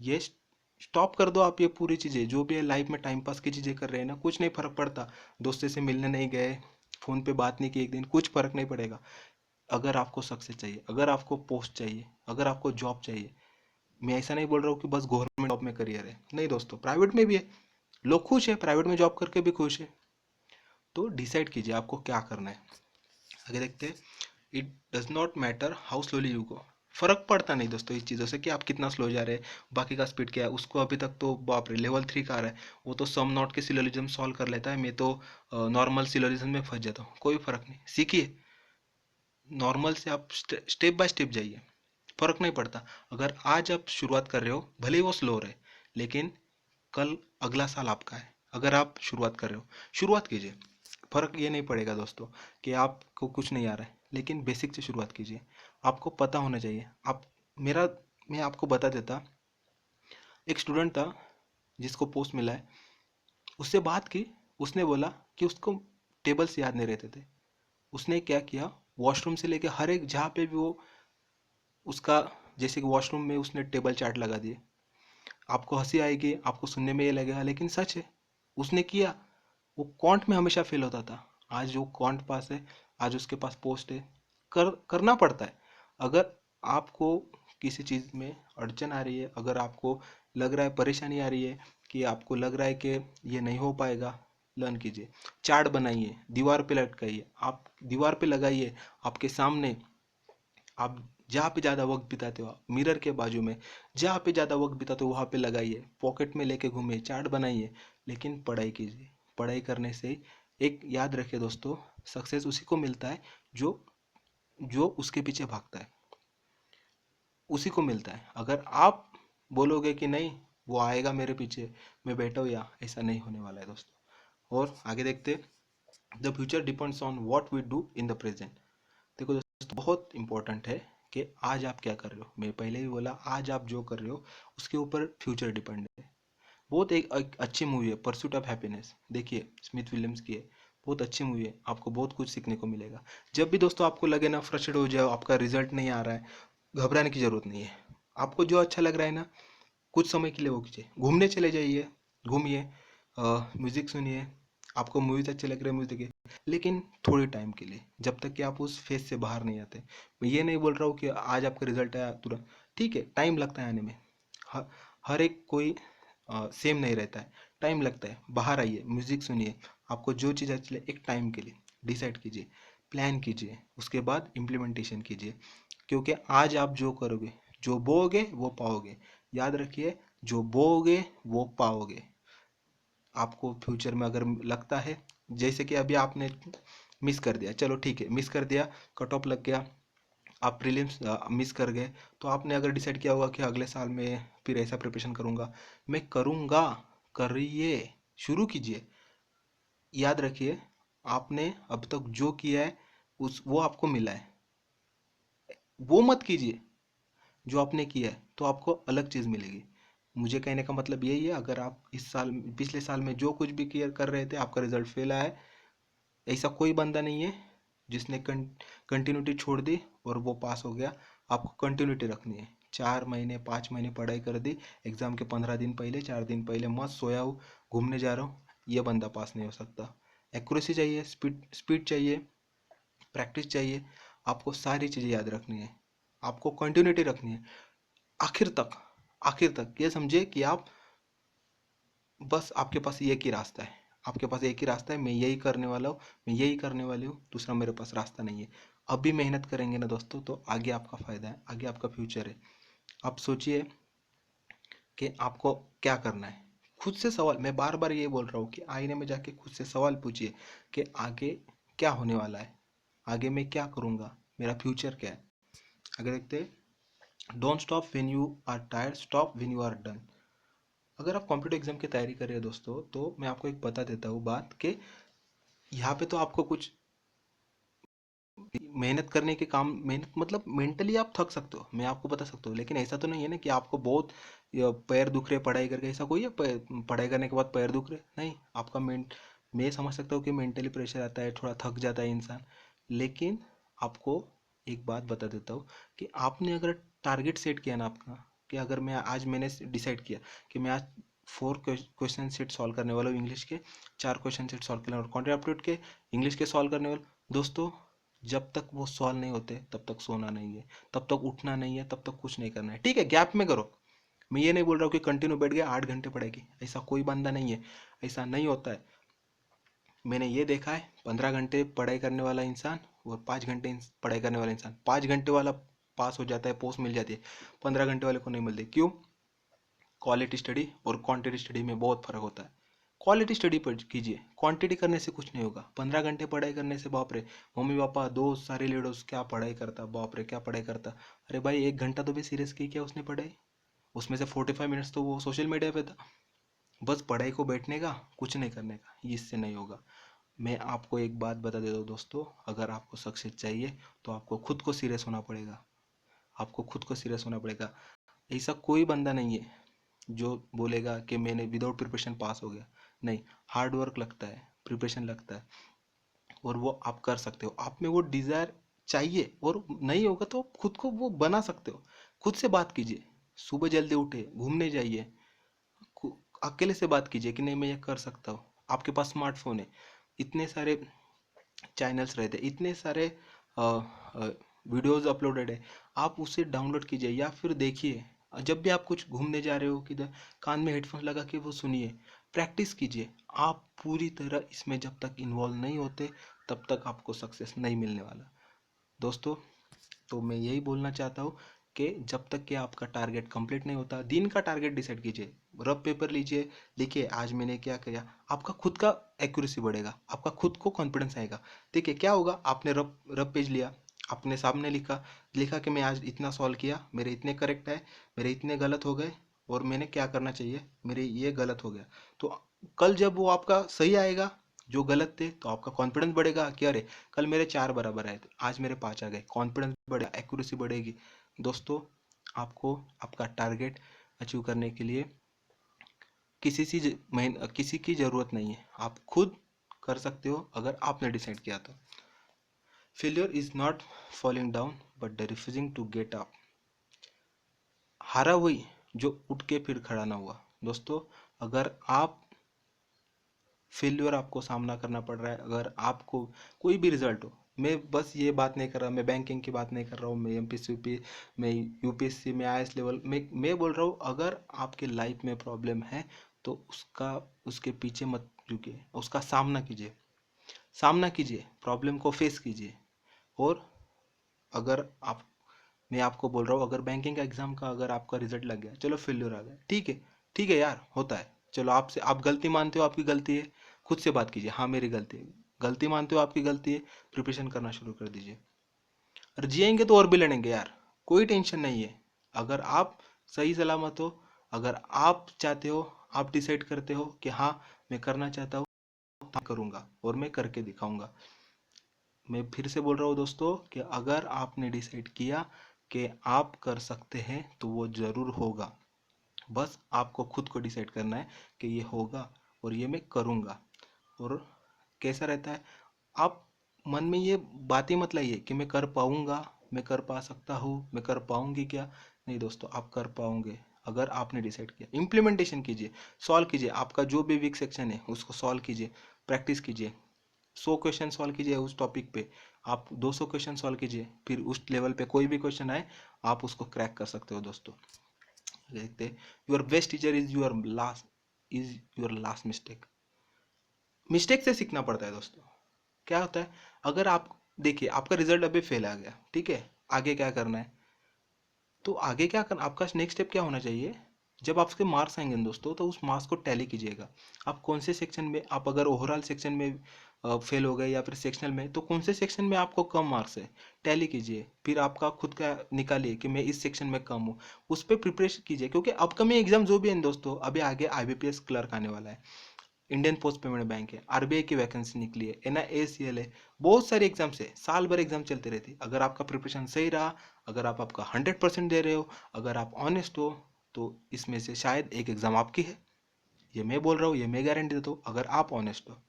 Speaker 1: ये स्टॉप कर दो आप, ये पूरी चीज़ें जो भी है लाइफ में टाइम पास की चीज़ें कर रहे हैं ना, कुछ नहीं फर्क पड़ता। दोस्तों से मिलने नहीं गए, फ़ोन पे बात नहीं की एक दिन, कुछ फर्क नहीं पड़ेगा। अगर आपको सक्सेस चाहिए, अगर आपको पोस्ट चाहिए, अगर आपको जॉब चाहिए, मैं ऐसा नहीं बोल रहा हूँ कि बस गवर्नमेंट जॉब में करियर है, नहीं दोस्तों, प्राइवेट में भी है, लोग खुश है, प्राइवेट में जॉब करके भी खुश है। तो डिसाइड कीजिए आपको क्या करना है। आगे देखते हैं, it does not matter how slowly you go. फर्क पड़ता नहीं दोस्तों इस चीज़ों से कि आप कितना स्लो जा रहे हैं, बाकी का स्पीड क्या है। उसको अभी तक तो बाप रे लेवल 3 का आ रहा है, वो तो सम नॉट के सिलोजिज्म सॉल्व कर लेता है, मैं तो नॉर्मल सिलोजिज्म में फंस जाता हूँ। कोई फर्क नहीं, सीखिए, नॉर्मल से आप स्टेप बाय स्टेप जाइए, फर्क नहीं पड़ता। अगर आज आप शुरुआत कर रहे हो, भले ही वो स्लो रहे, लेकिन कल अगला साल आपका है। अगर आप शुरुआत कर रहे हो, शुरुआत कीजिए, फर्क ये नहीं पड़ेगा दोस्तों कि आपको कुछ नहीं आ रहा है, लेकिन बेसिक से शुरुआत कीजिए। आपको पता होना चाहिए। आप मेरा मैं आपको बता देता, एक स्टूडेंट था जिसको पोस्ट मिला है, उससे बात की, उसने बोला कि उसको टेबल्स याद नहीं रहते थे। उसने क्या किया, वॉशरूम से लेके हर एक जहाँ पे भी वो उसका, जैसे कि वॉशरूम में उसने टेबल चार्ट लगा दिए। आपको हंसी आएगी, आपको सुनने में ये लगेगा, लेकिन सच है, उसने किया। वो क्वांट में हमेशा फेल होता था, आज वो क्वांट पास है, आज उसके पास पोस्ट है। करना पड़ता है। अगर आपको किसी चीज़ में अड़चन आ रही है, अगर आपको लग रहा है परेशानी आ रही है, कि आपको लग रहा है कि ये नहीं हो पाएगा, लर्न कीजिए, चार्ट बनाइए, दीवार पे लटकाइए, आप दीवार पे लगाइए, आपके सामने, आप जहाँ पे ज़्यादा वक्त बिताते हो, मिरर के बाजू में जहाँ पे ज़्यादा वक्त बिताते हो वहाँ पे लगाइए, पॉकेट में लेके घूमिए, चार्ट बनाइए, लेकिन पढ़ाई कीजिए। पढ़ाई करने से एक याद रखिए दोस्तों, सक्सेस उसी को मिलता है जो जो उसके पीछे भागता है, उसी को मिलता है। अगर आप बोलोगे कि नहीं वो आएगा मेरे पीछे, मैं बैठा हूँ यहाँ, ऐसा नहीं होने वाला है दोस्तों। और आगे देखते, the future depends on what we do in the present. देखो दोस्तों, बहुत इंपॉर्टेंट है कि आज आप क्या कर रहे हो। मैं पहले भी बोला, आज आप जो कर रहे हो उसके ऊपर फ्यूचर डिपेंड है। बहुत एक अच्छी मूवी है परसूट ऑफ हैप्पीनेस, देखिए, स्मिथ विलियम्स की है, बहुत अच्छी मूवी है, आपको बहुत कुछ सीखने को मिलेगा। जब भी दोस्तों आपको लगे ना फ्रस्ट्रेट हो जाओ, आपका रिजल्ट नहीं आ रहा है, घबराने की ज़रूरत नहीं है। आपको जो अच्छा लग रहा है ना, कुछ समय के लिए वो कीजिए, घूमने चले जाइए, घूमिए, म्यूज़िक सुनिए, आपको मूवीज़ अच्छे लग रहे हैं म्यूज़िक देखिए, लेकिन थोड़े टाइम के लिए, जब तक कि आप उस फेज से बाहर नहीं आते। मैं ये नहीं बोल रहा हूँ कि आज आपका रिजल्ट आया तुरंत, ठीक है, टाइम लगता है आने में। ह- हर एक कोई सेम नहीं रहता है, टाइम लगता है। बाहर आइए, म्यूज़िक सुनिए, आपको जो चीज़ अच्छी लगे एक टाइम के लिए डिसाइड कीजिए, प्लान कीजिए, उसके बाद इम्प्लीमेंटेशन कीजिए। क्योंकि आज आप जो करोगे, जो बोओगे वो पाओगे। याद रखिए, जो बोओगे वो पाओगे। आपको फ्यूचर में अगर लगता है, जैसे कि अभी आपने मिस कर दिया, चलो ठीक है, मिस कर दिया, कट ऑफ लग गया, आप प्रीलिम्स मिस कर गए, तो आपने अगर डिसाइड किया होगा कि अगले साल में फिर ऐसा प्रिपरेशन करूँगा, मैं करूँगा, करिए, शुरू कीजिए। याद रखिए, आपने अब तक जो किया है उस वो आपको मिला है, वो मत कीजिए। जो आपने किया है तो आपको अलग चीज़ मिलेगी। मुझे कहने का मतलब यही है, अगर आप इस साल, पिछले साल में जो कुछ भी क्लियर कर रहे थे, आपका रिजल्ट फेल आया है, ऐसा कोई बंदा नहीं है जिसने कंटिन्यूटी छोड़ दी और वो पास हो गया। आपको कंटिन्यूटी रखनी है। 4 महीने 5 महीने पढ़ाई कर दी, एग्ज़ाम के 15 दिन पहले 4 दिन पहले मस्त सोया हूँ, घूमने जा रहा हूँ, ये बंदा पास नहीं हो सकता। एक्यूरेसी चाहिए, स्पीड स्पीड चाहिए, प्रैक्टिस चाहिए, आपको सारी चीज़ें याद रखनी है, आपको कंटिन्यूटी रखनी है आखिर तक। आखिर तक ये समझिए कि आप, बस आपके पास एक ही रास्ता है, आपके पास एक ही रास्ता है, मैं यही करने वाला हूँ, मैं यही करने वाली हूँ, दूसरा मेरे पास रास्ता नहीं है। अभी मेहनत करेंगे ना दोस्तों, तो आगे आपका फ़ायदा है, आगे आपका फ्यूचर है। आप सोचिए कि आपको क्या करना है। खुद से सवाल, मैं बार बार ये बोल रहा हूँ कि आईने में जाके खुद से सवाल पूछिए कि आगे क्या होने वाला है, आगे मैं क्या करूँगा, मेरा फ्यूचर क्या है। आगे देखते हैं, don't stop when you are tired, stop when you are done. अगर आप कॉम्पिटिटिव एग्जाम की तैयारी कर रहे हैं दोस्तों, तो मैं आपको एक बता देता हूँ बात कि यहाँ पे तो आपको कुछ मेहनत करने के काम, मेहनत मतलब मेंटली आप थक सकते हो, मैं आपको बता सकता हूँ, लेकिन ऐसा तो नहीं है ना कि आपको बहुत पैर दुख रहे पढ़ाई करके, ऐसा कोई है पढ़ाई करने के बाद पैर दुख रहे, नहीं। आपका मैं समझ सकता हूँ कि मेंटली प्रेशर आता है, थोड़ा थक जाता है इंसान, लेकिन आपको एक बात बता देता हूँ कि आपने अगर टारगेट सेट किया ना आपका, कि अगर मैं आज, मैंने डिसाइड किया कि मैं आज 4 क्वेश्चन सेट सॉल्व करने वाला हूँ इंग्लिश के, 4 क्वेश्चन सेट सॉल्व करने वाला हूँ क्वांटिटेटिव एप्टीट्यूड के, इंग्लिश के सॉल्व करने वाला दोस्तों। जब तक वो सॉल्व नहीं होते तब तक सोना नहीं है, तब तक उठना नहीं है, तब तक कुछ नहीं करना है, ठीक है, गैप में करो। मैं ये नहीं बोल रहा हूँ कि कंटिन्यू बैठ गया 8 घंटे पढ़ेगी, ऐसा कोई बंदा नहीं है, ऐसा नहीं होता है। मैंने ये देखा है, 15 घंटे पढ़ाई करने वाला इंसान और 5 घंटे पढ़ाई करने वाला इंसान, 5 घंटे वाला पास हो जाता है, पोस्ट मिल जाती है, 15 घंटे वाले को नहीं मिलती। क्यों? क्वालिटी स्टडी और क्वांटिटी स्टडी में बहुत फर्क होता है। क्वालिटी स्टडी पर कीजिए, क्वांटिटी करने से कुछ नहीं होगा। 15 घंटे पढ़ाई करने से बाप रे, मम्मी पापा दोस्त सारे लीडर्स, क्या पढ़ाई करता, बाप रे क्या पढ़ाई करता। अरे भाई, 1 घंटा तो भी सीरियस की क्या उसने पढ़ाई, उसमें से 45 मिनट्स तो वो सोशल मीडिया पे था। बस पढ़ाई को बैठने का, कुछ नहीं करने का, इससे नहीं होगा। मैं आपको एक बात बता देता हूँ दोस्तों, अगर आपको सक्सेस चाहिए तो आपको खुद को सीरियस होना पड़ेगा, आपको खुद को सीरियस होना पड़ेगा। ऐसा कोई बंदा नहीं है जो बोलेगा कि मैंने विदाउट प्रिपरेशन पास हो गया, नहीं। हार्ड वर्क लगता है, प्रिपरेशन लगता है, और वो आप कर सकते हो। आप में वो डिज़ायर चाहिए, और नहीं होगा तो आप खुद को वो बना सकते हो। खुद से बात कीजिए, सुबह जल्दी उठे, घूमने जाइए, अकेले से बात कीजिए कि नहीं मैं ये कर सकता हूँ। आपके पास स्मार्टफोन है, इतने सारे चैनल्स रहते हैं, इतने सारे वीडियोस अपलोडेड है, आप उसे डाउनलोड कीजिए या फिर देखिए। जब भी आप कुछ घूमने जा रहे हो किधर, कान में हेडफोन लगा के वो सुनिए, प्रैक्टिस कीजिए। आप पूरी तरह इसमें जब तक इन्वॉल्व नहीं होते, तब तक आपको सक्सेस नहीं मिलने वाला दोस्तों। तो मैं यही बोलना चाहता हूँ कि जब तक कि आपका टारगेट कंप्लीट नहीं होता, दिन का टारगेट डिसाइड कीजिए, रफ पेपर लीजिए, लिखिए आज मैंने क्या किया। आपका खुद का एक्यूरेसी बढ़ेगा, आपका खुद को कॉन्फिडेंस आएगा। देखिए क्या होगा, आपने रफ रफ पेज लिया, आपने सामने लिखा, लिखा कि मैं आज इतना सॉल्व किया, मेरे इतने करेक्ट है, मेरे इतने गलत हो गए, और मैंने क्या करना चाहिए, मेरे ये गलत हो गया। तो कल जब वो आपका सही आएगा, जो गलत थे, तो आपका कॉन्फिडेंस बढ़ेगा कि अरे कल मेरे 4 बराबर आए थे, आज मेरे 5 आ गए, कॉन्फिडेंस बढ़ेगा, एक्यूरेसी बढ़ेगी। दोस्तों, आपको आपका टारगेट अचीव करने के लिए किसी की ज़रूरत नहीं है, आप खुद कर सकते हो अगर आपने डिसाइड किया तो। Failure is not falling down but the refusing to get up. हारा वही जो उठ के फिर खड़ा ना हुआ। दोस्तों, अगर आप फेल्यूर आपको सामना करना पड़ रहा है, अगर आपको कोई भी रिजल्ट हो, मैं बस ये बात नहीं कर रहा, मैं बैंकिंग की बात नहीं कर रहा हूँ, मैं एमपीसीपी, मैं यूपीएससी में आईएएस लेवल में मैं बोल रहा हूँ, अगर आपके लाइफ में प्रॉब्लम है तो उसके पीछे मत झुकिए, उसका सामना कीजिए, प्रॉब्लम को फेस कीजिए। और अगर आप मैं आपको बोल रहा हूँ, अगर बैंकिंग का एग्जाम का अगर आपका रिजल्ट लग गया, चलो फेल्यूर आ गया, ठीक है, ठीक है यार, होता है, चलो आपसे आप गलती मानते हो, आपकी गलती है, खुद से बात कीजिए, हाँ मेरी गलती है, गलती मानते हो आपकी गलती है, प्रिपरेशन करना शुरू कर दीजिए। और जिएंगे तो और भी लड़ेंगे यार, कोई टेंशन नहीं है। अगर आप सही सलामत हो, अगर आप चाहते हो, आप डिसाइड करते हो कि हाँ मैं करना चाहता हूँ, तो करूँगा और मैं करके दिखाऊंगा। मैं फिर से बोल रहा हूँ दोस्तों कि अगर आपने डिसाइड किया कि आप कर सकते हैं तो वो ज़रूर होगा। बस आपको खुद को डिसाइड करना है कि ये होगा और ये मैं करूँगा। और कैसा रहता है, आप मन में ये बात ही मत लाइए कि मैं कर पाऊँगा, मैं कर पा सकता हूँ, मैं कर पाऊँगी क्या। नहीं दोस्तों, आप कर पाओगे अगर आपने डिसाइड किया। इम्प्लीमेंटेशन कीजिए, सॉल्व कीजिए, आपका जो भी वीक सेक्शन है उसको सॉल्व कीजिए, प्रैक्टिस कीजिए, 100 क्वेश्चन सॉल्व कीजिए उस टॉपिक पे, आप 200 क्वेश्चन सॉल्व कीजिए, फिर उस लेवल पे कोई भी क्वेश्चन आए आप उसको क्रैक कर सकते हो। दोस्तों, देखते, your best teacher is your last mistake. Mistake से सीखना पड़ता है दोस्तों। क्या होता है, अगर आप देखिए आपका रिजल्ट अभी फेल आ गया, ठीक है, आगे क्या करना है, तो आगे क्या करना, आपका नेक्स्ट स्टेप क्या होना चाहिए, जब आपके मार्क्स आएंगे ना दोस्तों, तो उस मार्क्स को टैली कीजिएगा। आप कौन से सेक्शन में, आप अगर ओवरऑल सेक्शन में फेल हो गए या फिर सेक्शनल में, तो कौन से सेक्शन में आपको कम मार्क्स है, टैली कीजिए, फिर आपका खुद का निकालिए कि मैं इस सेक्शन में कम हूँ, उस पर प्रिपरेशन कीजिए। क्योंकि अपकमिंग एग्जाम जो भी है दोस्तों, अभी आगे आईबीपीएस क्लर्क आने वाला है, इंडियन पोस्ट पेमेंट बैंक है, आरबीआई की वैकेंसी निकली है, एनआईएसीएल है, बहुत सारे एग्जाम्स है, साल भर एग्जाम चलते रहते हैं। अगर आपका प्रिपरेशन सही रहा, अगर आप आपका 100% दे रहे हो, अगर आप ऑनेस्ट हो, तो इसमें से शायद एक एग्जाम आपकी है। ये मैं बोल रहा हूँ, ये मैं गारंटी देता हूँ, अगर आप ऑनेस्ट हो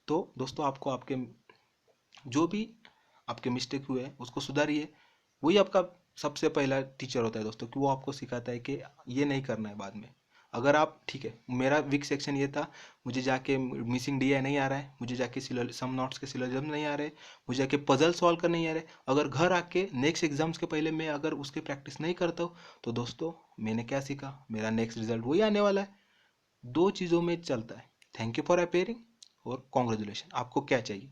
Speaker 1: तो। दोस्तों, आपको आपके जो भी आपके मिस्टेक हुए हैं उसको सुधारिए। वही आपका सबसे पहला टीचर होता है दोस्तों, कि वो आपको सिखाता है कि ये नहीं करना है बाद में। अगर आप, ठीक है, मेरा वीक सेक्शन ये था, मुझे जाके मिसिंग डी नहीं आ रहा है, मुझे जाके सम नोट्स के सिलोजिज्म नहीं आ रहे, मुझे जाके पजल सॉल्व कर नहीं आ रहे, अगर घर आके नेक्स्ट एग्जाम्स के पहले मैं अगर उसकी प्रैक्टिस नहीं करता हूँ, तो दोस्तों मैंने क्या सीखा, मेरा नेक्स्ट रिजल्ट वही आने वाला है। दो चीज़ों में चलता है, थैंक यू फॉर अपेयरिंग और कॉन्ग्रेचुलेशन। आपको क्या चाहिए,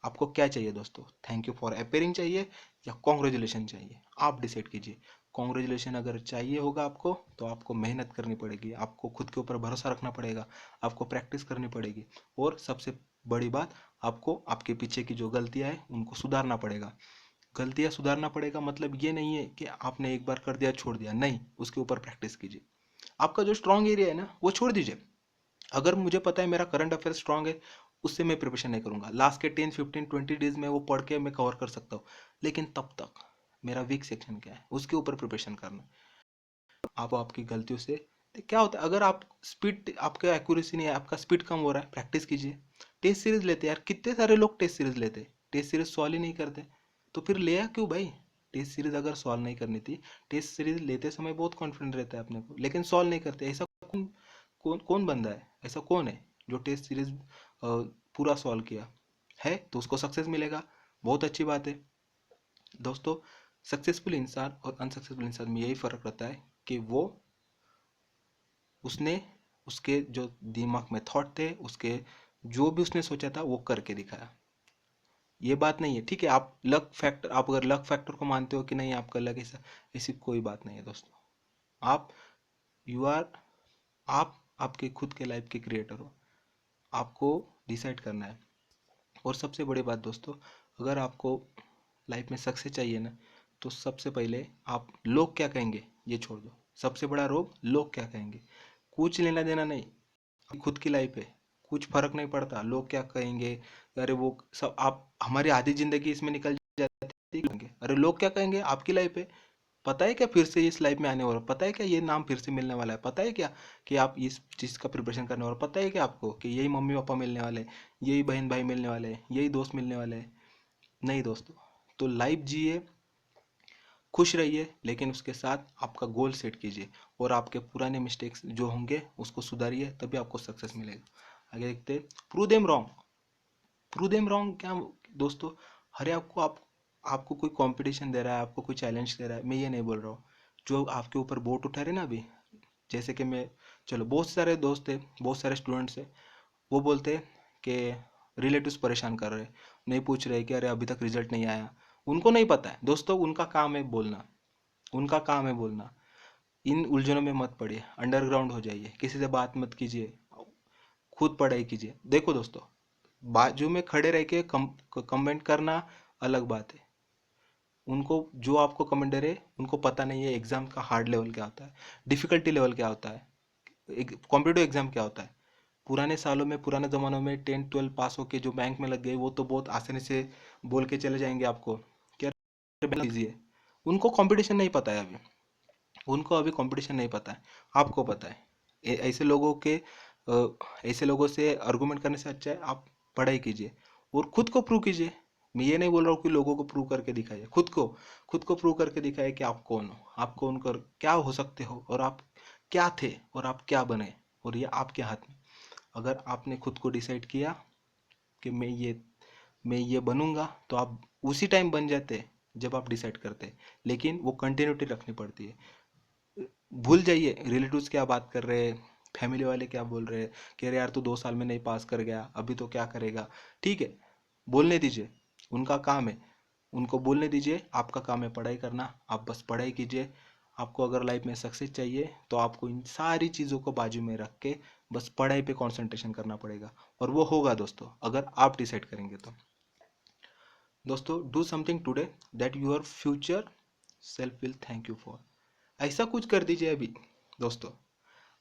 Speaker 1: आपको क्या चाहिए दोस्तों, थैंक यू फॉर अपेयरिंग चाहिए या कॉन्ग्रेचुलेशन चाहिए, आप डिसाइड कीजिए। कॉन्ग्रेचुलेशन अगर चाहिए होगा आपको, तो आपको मेहनत करनी पड़ेगी, आपको खुद के ऊपर भरोसा रखना पड़ेगा, आपको प्रैक्टिस करनी पड़ेगी, और सबसे बड़ी बात, आपको आपके पीछे की जो गलतियां हैं उनको सुधारना पड़ेगा। गलतियां सुधारना पड़ेगा मतलब ये नहीं है कि आपने एक बार कर दिया छोड़ दिया, नहीं, उसके ऊपर प्रैक्टिस कीजिए। आपका जो स्ट्रांग एरिया है ना वो छोड़ दीजिए। अगर मुझे पता है मेरा करंट अफेयर स्ट्रांग है, उससे मैं प्रिपरेशन नहीं करूंगा, लास्ट के 10 15 20 डेज में वो पढ़ के मैं कवर कर सकता हूँ, लेकिन तब तक मेरा वीक सेक्शन क्या है उसके ऊपर प्रिपरेशन करना है। आप आपकी गलतियों से, तो क्या होता है, अगर आप स्पीड, आपका एक्यूरेसी नहीं है, आपका स्पीड कम हो रहा है, प्रैक्टिस कीजिए। टेस्ट सीरीज लेते हैं यार, कितने सारे लोग टेस्ट सीरीज लेते हैं, टेस्ट सीरीज सॉल्व ही नहीं करते, तो फिर लिया क्यों भाई। टेस्ट सीरीज अगर सॉल्व नहीं करनी थी, टेस्ट सीरीज लेते समय बहुत कॉन्फिडेंट रहता है अपने को, लेकिन सॉल्व नहीं करते, ऐसा कौन कौन कौन बंदा है, ऐसा कौन है जो टेस्ट सीरीज पूरा सॉल्व किया है, तो उसको सक्सेस मिलेगा। बहुत अच्छी बात है दोस्तों। सक्सेसफुल इंसान और अनसक्सेसफुल इंसान में यही फर्क रहता है कि वो, उसने, उसके जो दिमाग में थॉट थे, उसके जो भी उसने सोचा था वो करके दिखाया। ये बात नहीं है, ठीक है, आप लक फैक्टर, आप अगर लक फैक्टर को मानते हो कि नहीं आपका लक ऐसा, ऐसी कोई बात नहीं है दोस्तों। आप, यू आर, आप आपके खुद के लाइफ के क्रिएटर हो, आपको डिसाइड करना है। और सबसे बड़ी बात दोस्तों, अगर आपको लाइफ में सक्सेस चाहिए ना, तो सबसे पहले आप लोग क्या कहेंगे ये छोड़ दो। सबसे बड़ा रोग लोग क्या कहेंगे, कुछ लेना देना नहीं, खुद की लाइफ है, कुछ फर्क नहीं पड़ता लोग क्या कहेंगे। अरे वो सब, आप, हमारी आधी जिंदगी इसमें निकल जाती है, अरे लोग क्या कहेंगे, आपकी लाइफ है, पता है क्या फिर से इस लाइफ में आने वाला, पता है क्या ये नाम फिर से मिलने वाला है, पता है क्या कि आप इस चीज़ का प्रिपरेशन करने वाला, पता है क्या आपको कि यही मम्मी पापा मिलने वाले, यही बहन भाई मिलने वाले, यही दोस्त मिलने वाले हैं? नहीं दोस्तों। तो लाइफ जिए, खुश रहिए, लेकिन उसके साथ आपका गोल सेट कीजिए और आपके पुराने मिस्टेक्स जो होंगे उसको सुधारिए, तभी आपको सक्सेस मिलेगा। आगे देखते हैं, prove them wrong. Prove them wrong क्या दोस्तों? अरे आपको कोई कंपटीशन दे रहा है, आपको कोई चैलेंज दे रहा है, मैं ये नहीं बोल रहा हूँ। जो आपके ऊपर बोट उठा रहे ना अभी, जैसे कि मैं, चलो बहुत सारे दोस्त है, बहुत सारे स्टूडेंट्स है, वो बोलते हैं कि रिलेटिव्स परेशान कर रहे, नहीं पूछ रहे कि अरे अभी तक रिजल्ट नहीं आया। उनको नहीं पता है दोस्तों, उनका काम है बोलना, उनका काम है बोलना। इन उलझनों में मत पड़िए, अंडरग्राउंड हो जाइए, किसी से बात मत कीजिए, खुद पढ़ाई कीजिए। देखो दोस्तों, बाजू में खड़े रह के कमेंट करना अलग बात है। उनको, जो आपको कमेंट दे रहे, उनको पता नहीं है एग्जाम का हार्ड लेवल क्या होता है, डिफिकल्टी लेवल क्या होता है, एक कॉम्पिटिटिव एग्जाम क्या होता है। पुराने सालों में, पुराने ज़मानों में 10-12 पास होके जो बैंक में लग गए, वो तो बहुत आसानी से बोल के चले जाएंगे आपको कि अरे लीजिए। उनको कंपटीशन नहीं पता है अभी, उनको अभी कंपटीशन नहीं पता है, आपको पता है। ऐसे लोगों के ऐसे लोगों से आर्गुमेंट करने से अच्छा है आप पढ़ाई कीजिए और खुद को प्रूव कीजिए। मैं ये नहीं बोल रहा हूँ कि लोगों को प्रूव करके दिखाइए, खुद को प्रूव करके दिखाइए कि आप कौन हो, आप कौन कर क्या हो सकते हो, और आप क्या थे और आप क्या बने, और ये आपके हाथ में। अगर आपने खुद को डिसाइड किया कि मैं ये बनूंगा, तो आप उसी टाइम बन जाते जब आप डिसाइड करते। लेकिन वो कंटिन्यूटी रखनी पड़ती है। भूल जाइए रिलेटिव्स क्या बात कर रहे हैं, फैमिली वाले क्या बोल रहे हैं कि अरे यार तू 2 साल में नहीं पास कर गया, अभी तो क्या करेगा। ठीक है, बोलने दीजिए, उनका काम है, उनको बोलने दीजिए। आपका काम है पढ़ाई करना, आप बस पढ़ाई कीजिए। आपको अगर लाइफ में सक्सेस चाहिए तो आपको इन सारी चीज़ों को बाजू में रख के बस पढ़ाई पे कंसंट्रेशन करना पड़ेगा, और वो होगा दोस्तों अगर आप डिसाइड करेंगे तो। दोस्तों, do something today that your future self will thank you for. ऐसा कुछ कर दीजिए अभी दोस्तों,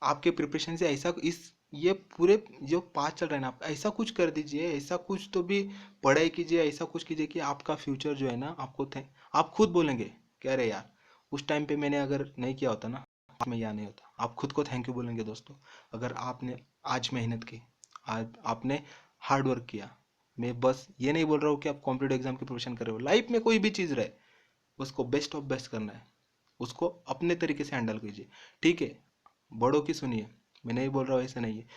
Speaker 1: आपके प्रिपरेशन से ऐसा इस ये पूरे जो पास चल रहा है ना, आप ऐसा कुछ कर दीजिए, ऐसा कुछ तो भी पढ़ाई कीजिए, ऐसा कुछ कीजिए कि आपका फ्यूचर जो है ना, आप खुद बोलेंगे कि अरे यार उस टाइम पे मैंने अगर नहीं किया होता ना, आज मैं यहाँ नहीं होता। आप खुद को थैंक यू बोलेंगे दोस्तों, अगर आपने आज मेहनत की, आज आपने हार्ड वर्क किया। मैं बस ये नहीं बोल रहा हूँ कि आप कॉम्पिटेटिव एग्जाम की प्रिपरेशन कर रहे हो, लाइफ में कोई भी चीज़ रहे, उसको बेस्ट ऑफ बेस्ट करना है, उसको अपने तरीके से हैंडल कीजिए। ठीक है, बड़ों की सुनिए, मैं नहीं बोल रहा हूँ ऐसा नहीं है,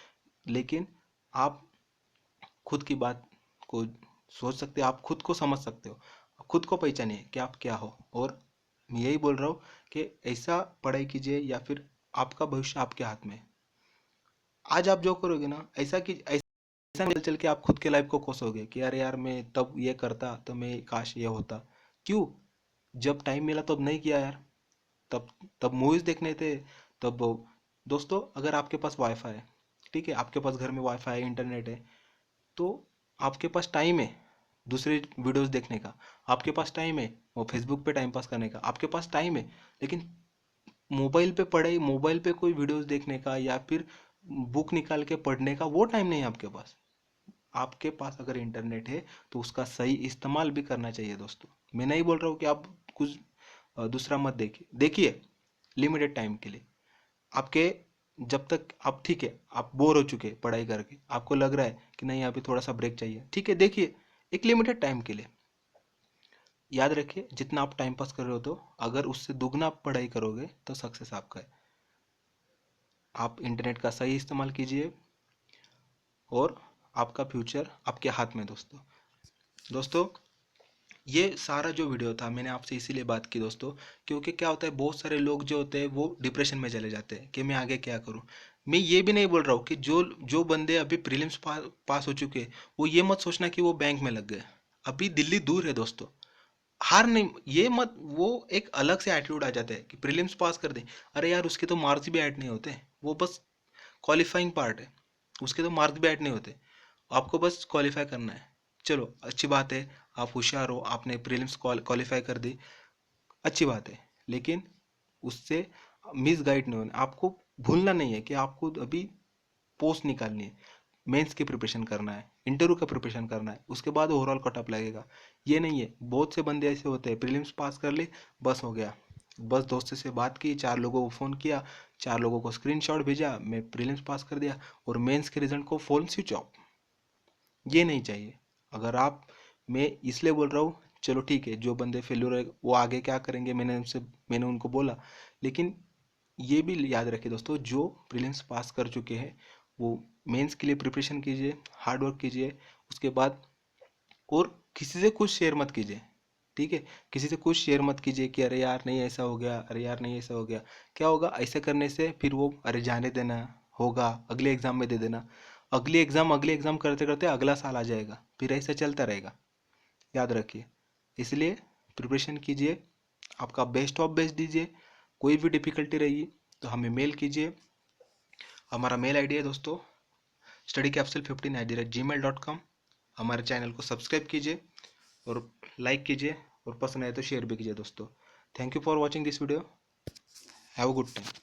Speaker 1: लेकिन आप खुद की बात को सोच सकते हो, आप खुद को समझ सकते हो, खुद को पहचानिए कि आप क्या हो। और मैं यही बोल रहा हूँ कि ऐसा पढ़ाई कीजिए, या फिर आपका भविष्य आपके हाथ में है। आज आप जो करोगे ना, ऐसा कि ऐसा चल चल के आप खुद के लाइफ को कोसोगे कि यार यार मैं तब ये करता तो मैं काश ये होता। क्यों? जब टाइम मिला तब नहीं किया यार, तब तब मूवीज देखने थे, तब। दोस्तों, अगर आपके पास वाईफाई है, ठीक है, आपके पास घर में वाईफाई है, इंटरनेट है, तो आपके पास टाइम है दूसरे वीडियोस देखने का, आपके पास टाइम है वो फेसबुक पे टाइम पास करने का, आपके पास टाइम है। लेकिन मोबाइल पे पढ़ाई, मोबाइल पे कोई वीडियोस देखने का या फिर बुक निकाल के पढ़ने का वो टाइम नहीं है आपके पास। आपके पास अगर इंटरनेट है तो उसका सही इस्तेमाल भी करना चाहिए दोस्तों। मैं नहीं बोल रहा हूँ कि आप कुछ दूसरा मत देखिए, देखिए लिमिटेड टाइम के लिए। आपके, जब तक आप, ठीक है, आप बोर हो चुके हैं पढ़ाई करके, आपको लग रहा है कि नहीं अभी थोड़ा सा ब्रेक चाहिए, ठीक है, देखिए एक लिमिटेड टाइम के लिए। याद रखिए, जितना आप टाइम पास कर रहे हो, तो अगर उससे दुगना आप पढ़ाई करोगे तो सक्सेस आपका है। आप इंटरनेट का सही इस्तेमाल कीजिए, और आपका फ्यूचर आपके हाथ में दोस्तों। दोस्तों, ये सारा जो वीडियो था मैंने आपसे इसीलिए बात की दोस्तों, क्योंकि क्या होता है, बहुत सारे लोग जो होते हैं वो डिप्रेशन में चले जाते हैं कि मैं आगे क्या करूं। मैं ये भी नहीं बोल रहा हूँ कि जो जो बंदे अभी प्रीलिम्स पास हो चुके हैं, वो ये मत सोचना कि वो बैंक में लग गए। अभी दिल्ली दूर है दोस्तों। हार नहीं, ये मत, वो एक अलग से एटीट्यूड आ जाता है कि प्रीलिम्स पास कर दे, अरे यार उसके तो मार्क्स भी ऐड नहीं होते, वो बस क्वालिफाइंग पार्ट है, उसके तो मार्क्स भी ऐड नहीं होते, आपको बस क्वालिफाई करना है। चलो अच्छी बात है, आप होशियार हो, आपने प्रीलिम्स क्वालिफाई कर दी, अच्छी बात है। लेकिन उससे मिस गाइड नहीं होना, आपको भूलना नहीं है कि आपको अभी पोस्ट निकालनी है, मेंस की प्रिपरेशन करना है, इंटरव्यू का प्रिपरेशन करना है, उसके बाद ओवरऑल कटअप लगेगा। ये नहीं है, बहुत से बंदे ऐसे होते हैं प्रीलिम्स पास कर ले, बस हो गया, बस दोस्त से बात की, 4 लोगों को फ़ोन किया, 4 लोगों को स्क्रीनशॉट भेजा, मैं प्रीलिम्स पास कर दिया और मेंस के रिजल्ट को फ़ोन स्विच ऑफ। ये नहीं चाहिए। अगर आप, मैं इसलिए बोल रहा हूँ, चलो ठीक है, जो बंदे फेल्यूर है वो आगे क्या करेंगे, मैंने उनको बोला, लेकिन ये भी याद रखिए दोस्तों, जो प्रीलिम्स पास कर चुके हैं वो मेंस के लिए प्रिपरेशन कीजिए, हार्ड वर्क कीजिए। उसके बाद और किसी से कुछ शेयर मत कीजिए, ठीक है। किसी से कुछ शेयर मत कीजिए कि अरे यार नहीं ऐसा हो गया, अरे यार नहीं ऐसा हो गया। क्या होगा ऐसे करने से? फिर वो अरे जाने देना, होगा अगले एग्जाम में दे देना, अगले एग्जाम करते करते अगला साल आ जाएगा, फिर ऐसे चलता रहेगा। याद रखिए, इसलिए प्रिपरेशन कीजिए, आपका बेस्ट ऑफ बेस्ट दीजिए। कोई भी डिफिकल्टी रही तो हमें मेल कीजिए। हमारा मेल आईडी है दोस्तों studycapsule15@gmail.com। हमारे चैनल को सब्सक्राइब कीजिए और लाइक कीजिए, और पसंद आए तो शेयर भी कीजिए दोस्तों। Thank you for watching this video. Have a good time.